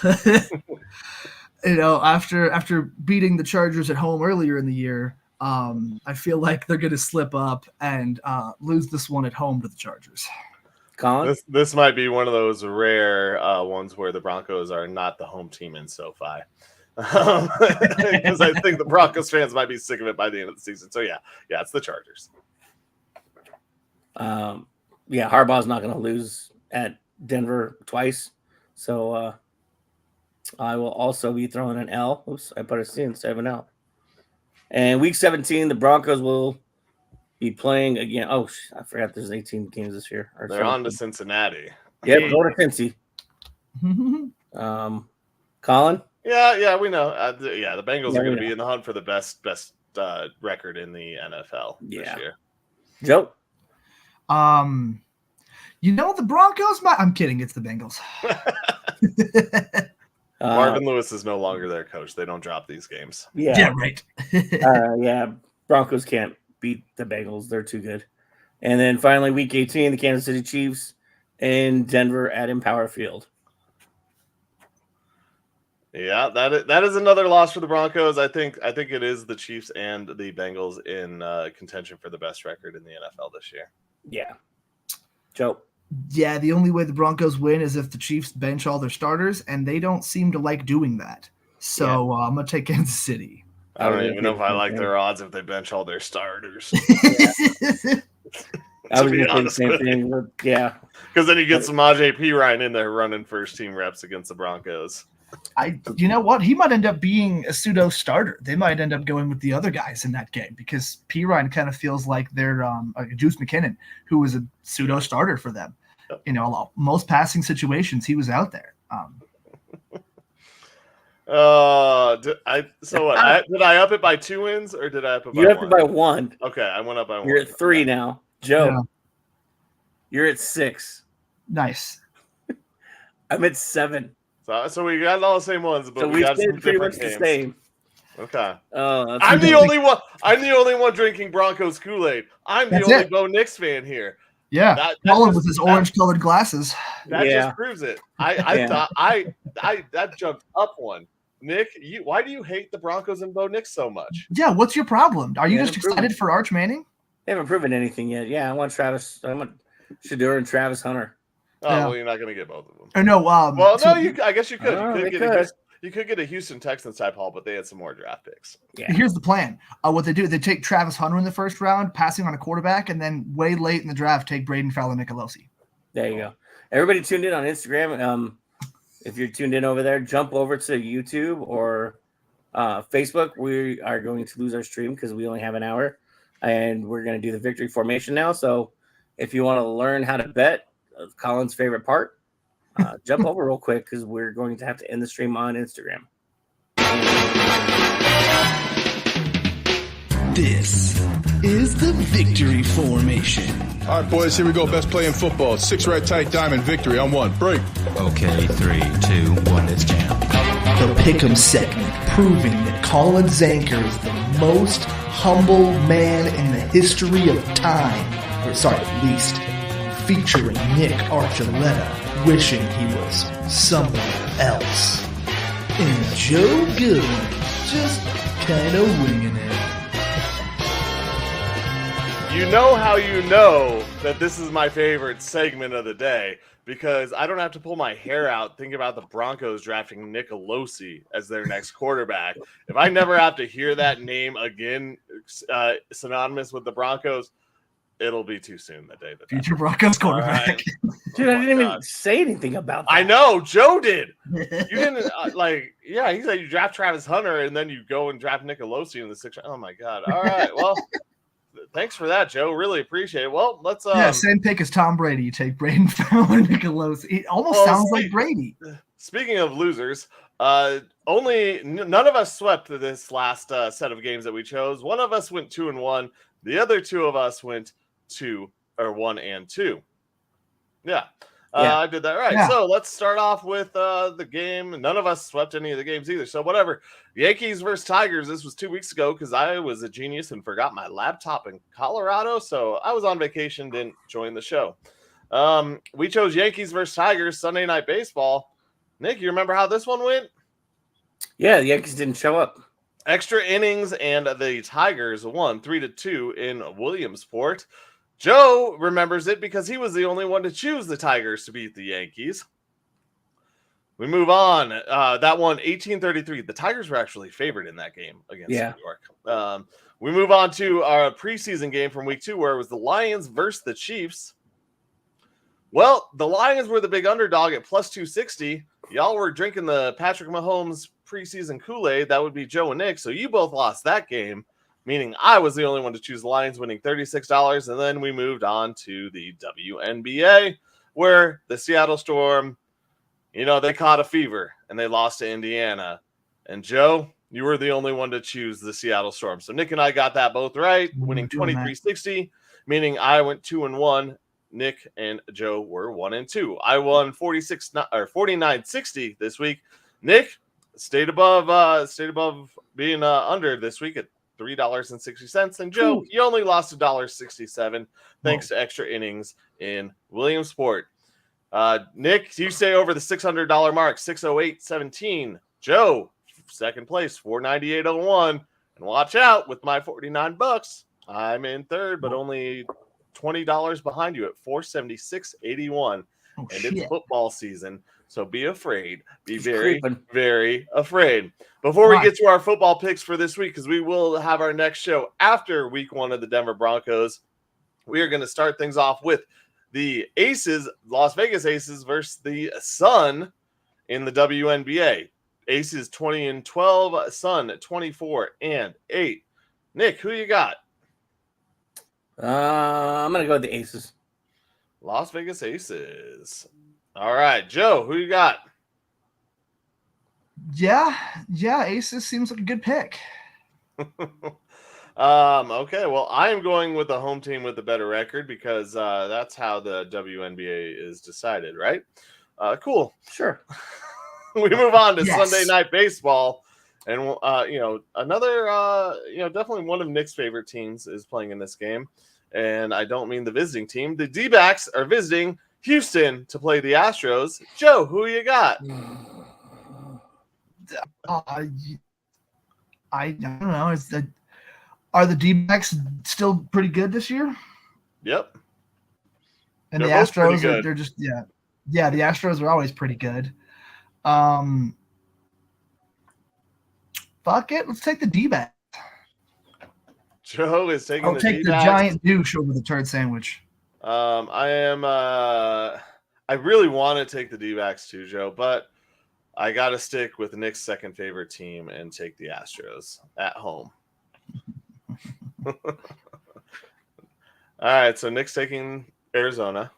after beating the Chargers at home earlier in the year, I feel like they're going to slip up and lose this one at home to the Chargers. Colin? This might be one of those rare ones where the Broncos are not the home team in SoFi. Because I think the Broncos fans might be sick of it by the end of the season. So, yeah, it's the Chargers. Harbaugh's not going to lose at Denver twice. So, I will also be throwing an L. Oops, I put a C instead of an L. And week 17, the Broncos will be playing again. Oh, I forgot there's 18 games this year. They're on to Cincinnati. Yep, go to Cincy. Colin? Yeah, we know. The Bengals are going to be in the hunt for the best record in the NFL this year. Joe? The Broncos I'm kidding. It's the Bengals. Marvin Lewis is no longer their coach. They don't drop these games. Yeah, right. Broncos can't beat the Bengals. They're too good. And then finally, week 18, the Kansas City Chiefs in Denver at Empower Field. Yeah, that is another loss for the Broncos. I think it is the Chiefs and the Bengals in contention for the best record in the NFL this year. Yeah. Joe? Yeah, the only way the Broncos win is if the Chiefs bench all their starters, and they don't seem to like doing that. So I'm going to take Kansas City. I don't even know if I like their odds if they bench all their starters. I was going to say the same thing. Yeah. Because then you get some Samaje Perine in there running first-team reps against the Broncos. You know what? He might end up being a pseudo starter. They might end up going with the other guys in that game because Perine kind of feels like they're Juice McKinnon, who was a pseudo starter for them. Most passing situations he was out there. Did I up it by 2 wins or did I up it by 1? You upped it by 1. Okay, I went up by 1. You're at 3 now. Joe, you're at 6. Nice. I'm at 7. So we got all the same ones, but we got some pretty much games. the same. Okay. I'm the only one. I'm the only one drinking Broncos Kool-Aid. I'm the only Bo Nix fan here. Yeah, Colin with his orange-colored glasses. That just proves it. I thought that jumped up one. Nick, why do you hate the Broncos and Bo Nix so much? Yeah, what's your problem? Are you just excited for Arch Manning? They haven't proven anything yet. Yeah, I want Shedeur and Travis Hunter. Oh, well, you're not going to get both of them. Or no. I guess you could. You could get a Houston Texans type haul, but they had some more draft picks. Yeah. Here's the plan. What they do, they take Travis Hunter in the first round, passing on a quarterback, and then way late in the draft, take Braden Fowler-Nicolosi. There you go. Everybody tuned in on Instagram. If you're tuned in over there, jump over to YouTube or Facebook. We are going to lose our stream because we only have an hour, and we're going to do the victory formation now. So if you want to learn how to bet, Colin's favorite part, jump over real quick because we're going to have to end the stream on Instagram. This is the victory formation. All right, boys, here we go. Best play in football. 6 right tight diamond victory on 1. Break. Okay, 3, 2, 1, let's jam. The Pick'em segment, proving that Colin Zanker is the most humble man in the history of time. At least. Featuring Nick Archuleta, wishing he was somewhere else. And Joe Goodwin, just kind of winging it. You know how you know that this is my favorite segment of the day because I don't have to pull my hair out thinking about the Broncos drafting Nicolosi as their next quarterback. If I never have to hear that name again, synonymous with the Broncos, it'll be too soon that day. Future Broncos quarterback. Right. Dude, I didn't even say anything about that. I know. Joe did. You didn't he said you draft Travis Hunter and then you go and draft Nicolosi in the 6th round. Oh, my God. All right. Well, thanks for that, Joe. Really appreciate it. Well, let's. Same pick as Tom Brady. You take Braden Fowler-Nicolosi. It almost sounds like Brady. speaking of losers, none of us swept this last set of games that we chose. One of us went 2-1. The other two of us went 1-2. Yeah. I did that right. Yeah. So let's start off with the game. None of us swept any of the games either. So whatever. Yankees versus Tigers. This was 2 weeks ago because I was a genius and forgot my laptop in Colorado. So I was on vacation, didn't join the show. We chose Yankees versus Tigers Sunday Night Baseball. Nick, you remember how this one went? Yeah, the Yankees didn't show up. Extra innings, and the Tigers won 3-2 in Williamsport. Joe remembers it because he was the only one to choose the Tigers to beat the Yankees. We move on. That one, 18-33. The Tigers were actually favored in that game against New York. We move on to our preseason game from week 2, where it was the Lions versus the Chiefs. Well, the Lions were the big underdog at plus 260. Y'all were drinking the Patrick Mahomes preseason Kool-Aid. That would be Joe and Nick. So you both lost that game, meaning I was the only one to choose the Lions, winning $36. And then we moved on to the WNBA, where the Seattle Storm, they caught a fever and they lost to Indiana. And Joe, you were the only one to choose the Seattle Storm. So Nick and I got that both right, winning 23-60, meaning I went 2-1. Nick and Joe were 1-2. I won 49-60 this week. Nick stayed above being under this week at $3.60. And Joe, you only lost $1.67 thanks to extra innings in Williamsport. Nick, you stay over the $600 mark, 608.17. Joe, second place, 498.01. And watch out with my $49. I'm in third, but only $20 behind you at 476.81. It's football season, so be afraid. Be very, very afraid. Before we get to our football picks for this week, because we will have our next show after week 1 of the Denver Broncos, we are going to start things off with the Aces, Las Vegas Aces versus the Sun in the WNBA. Aces 20-12, Sun 24-8. Nick, who you got? I'm going to go with the Aces. Las Vegas Aces. All right, Joe, who you got? Yeah, Aces seems like a good pick. Okay, well, I am going with the home team with the better record because that's how the WNBA is decided, right? Cool. Sure. We move on to Sunday Night Baseball. And, another, definitely one of Nick's favorite teams is playing in this game. And I don't mean the visiting team. The D-backs are visiting Houston to play the Astros. Joe, who you got? I don't know. Are the D-backs still pretty good this year? Yep. And the Astros, they're just, the Astros are always pretty good. Fuck it. Let's take the D-backs. Joe is taking I'll take the giant douche over the turd sandwich. I really want to take the D-backs too, Joe, but I got to stick with Nick's second favorite team and take the Astros at home. All right, so Nick's taking Arizona.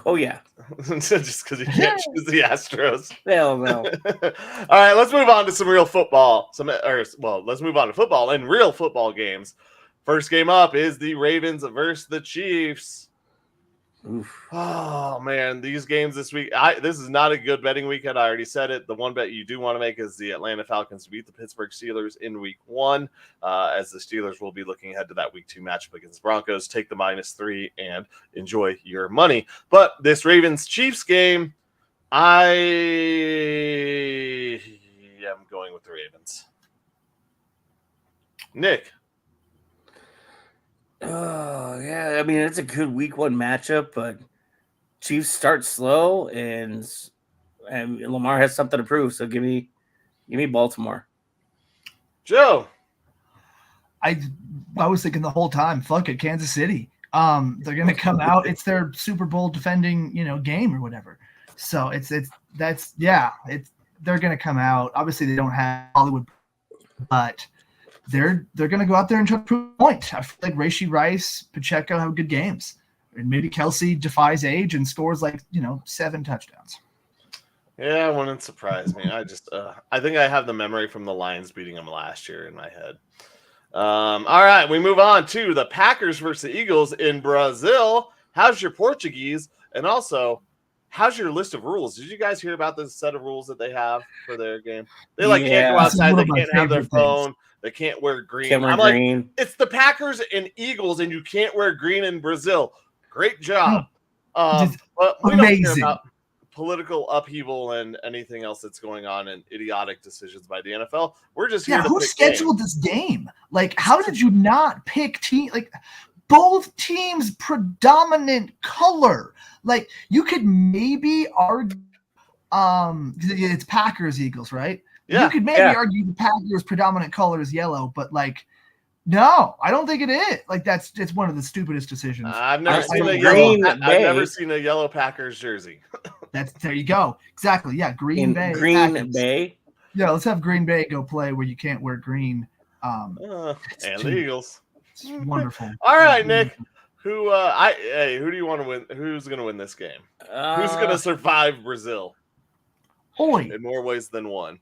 Oh, yeah. Just because he can't choose the Astros. Hell no. All right, let's move on to some real football. Let's move on to football and real football games. First game up is the Ravens versus the Chiefs. Oof. Oh, man, these games this week. This is not a good betting weekend. I already said it. The one bet you do want to make is the Atlanta Falcons to beat the Pittsburgh Steelers in week 1, as the Steelers will be looking ahead to that week 2 matchup against the Broncos. Take the -3 and enjoy your money. But this Ravens-Chiefs game, I am going with the Ravens. Nick. Oh, yeah. I mean, it's a good week 1 matchup, but Chiefs start slow and Lamar has something to prove. So give me Baltimore. Joe. I was thinking the whole time, fuck it, Kansas City. They're gonna come out. It's their Super Bowl defending, game or whatever. So they're gonna come out. Obviously, they don't have Hollywood, but they're going to go out there and try to prove a point. I feel like Rashee Rice, Pacheco have good games. And maybe Kelsey defies age and scores 7 touchdowns. Yeah, it wouldn't surprise me. I think I have the memory from the Lions beating them last year in my head. All right, we move on to the Packers versus the Eagles in Brazil. How's your Portuguese? And also, how's your list of rules? Did you guys hear about this set of rules that they have for their game? They can't go Yeah. This is outside. one They of my can't have their favorite things. phone. They can't wear green. Can't wear I'm like, green. it's the Packers and Eagles, and you can't wear green in Brazil. Great job. Just But we don't care amazing. about political upheaval and anything else that's going on and idiotic decisions by the NFL. We're just here Yeah, to who pick scheduled this game? Like, how did you not pick team? Like, both teams' predominant color. Like, you could maybe argue, it's Packers Eagles, right? Yeah, you could maybe argue the Packers' predominant color is yellow, but like, no, I don't think it is. Like, it's one of the stupidest decisions. I've never I'm seen from a yellow. Green I've Bay. never seen a yellow Packers jersey. There you go. Exactly. Yeah, Green In Bay. Green Packers. Bay. Yeah, let's have Green Bay go play where you can't wear green. And the Eagles. It's wonderful. All right, Nick. Who do you want to win? Who's going to win this game? Who's going to survive Brazil Oi. in more ways than one?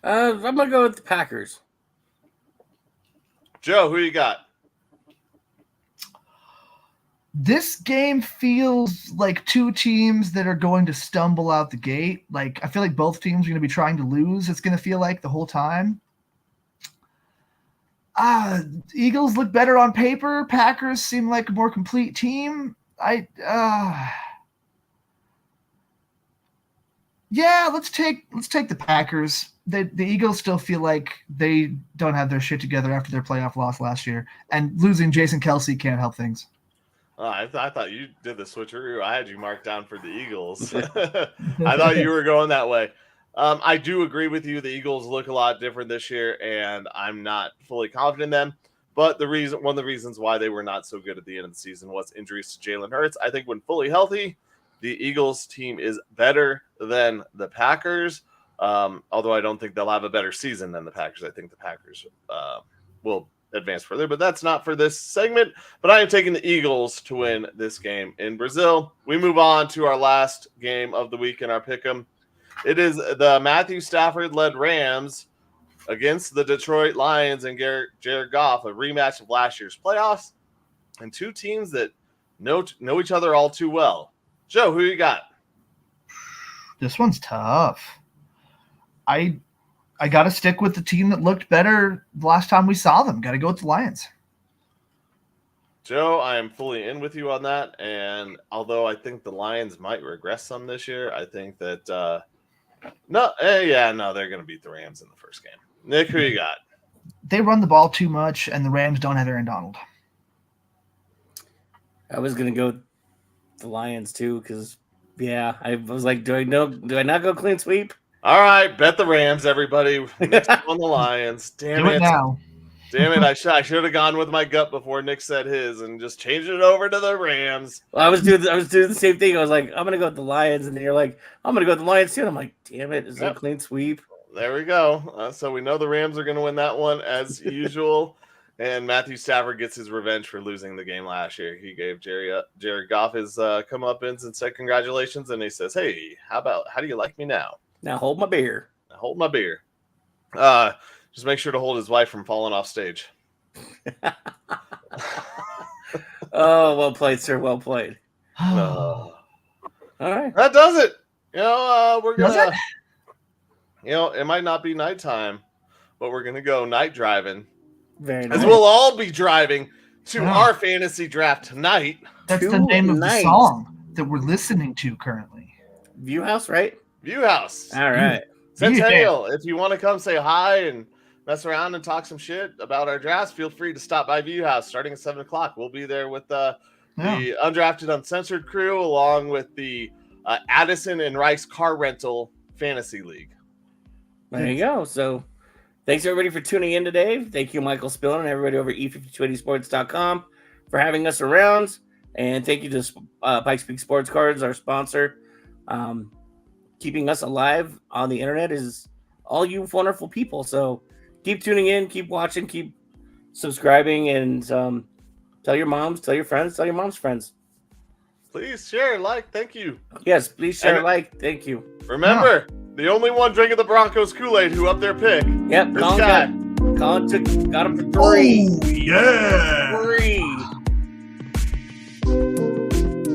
I'm gonna go with the Packers. Joe, who you got? This game feels like two teams that are going to stumble out the gate. Like, I feel like both teams are going to be trying to lose. It's going to feel like the whole time. Eagles look better on paper. Packers seem like a more complete team. Yeah, let's take the Packers. The Eagles still feel like they don't have their shit together after their playoff loss last year, and losing Jason Kelce can't help things. I thought you did the switcheroo. I had you marked down for the Eagles. I thought you were going that way. I do agree with you. The Eagles look a lot different this year, and I'm not fully confident in them. But one of the reasons why they were not so good at the end of the season was injuries to Jalen Hurts. I think when fully healthy, the Eagles team is better than the Packers. Although I don't think they'll have a better season than the Packers. I think the Packers will advance further, but that's not for this segment. But I am taking the Eagles to win this game in Brazil. We move on to our last game of the week in our pick'em. It is the Matthew Stafford-led Rams against the Detroit Lions and Jared Goff, a rematch of last year's playoffs, and two teams that know each other all too well. Joe, who you got? This one's tough. I got to stick with the team that looked better the last time we saw them. Got to go with the Lions. Joe, I am fully in with you on that. And although I think the Lions might regress some this year, I think that they're going to beat the Rams in the first game. Nick, who you got? They run the ball too much, and the Rams don't have Aaron Donald. I was gonna go with the Lions too, because I was like, do I not go clean sweep? All right, bet the Rams, everybody. Nick's on the Lions. Damn Do it now. Damn it! I should have gone with my gut before Nick said his and just changed it over to the Rams. Well, I was doing the same thing. I was like, I'm gonna go with the Lions, and then you're like, I'm gonna go with the Lions too. And I'm like, damn it, is that a clean sweep? There we go. So we know the Rams are going to win that one as usual. And Matthew Stafford gets his revenge for losing the game last year. He gave Jared Goff his comeuppance and said congratulations. And he says, hey, how do you like me now? Now hold my beer. Just make sure to hold his wife from falling off stage. Oh, well played, sir. Well played. All right. That does it. We're going Does to, it might not be nighttime, but we're going to go night driving. Very nice. As we'll all be driving to our fantasy draft tonight. That's the name of the song that we're listening to currently. View House, right? View House. All right. Centennial, if you want to come say hi and mess around and talk some shit about our drafts, feel free to stop by View House starting at 7 o'clock. We'll be there with the Undrafted Uncensored crew along with the Addison and Rice Car Rental Fantasy League. There you go. So thanks everybody for tuning in today. Thank you, Michael Spillon, and everybody over at e5280sports.com for having us around. And thank you to Pikes Peak Sports Cards, our sponsor. Keeping us alive on the internet is all you wonderful people. So keep tuning in, keep watching, keep subscribing, and tell your moms, tell your friends, tell your mom's friends. Please share, like, thank you. Yes, please share, And- like, thank you. Remember, the only one drinking the Broncos Kool-Aid who up their pick. Yep, This Colin guy. got him for 3. Oh, yeah.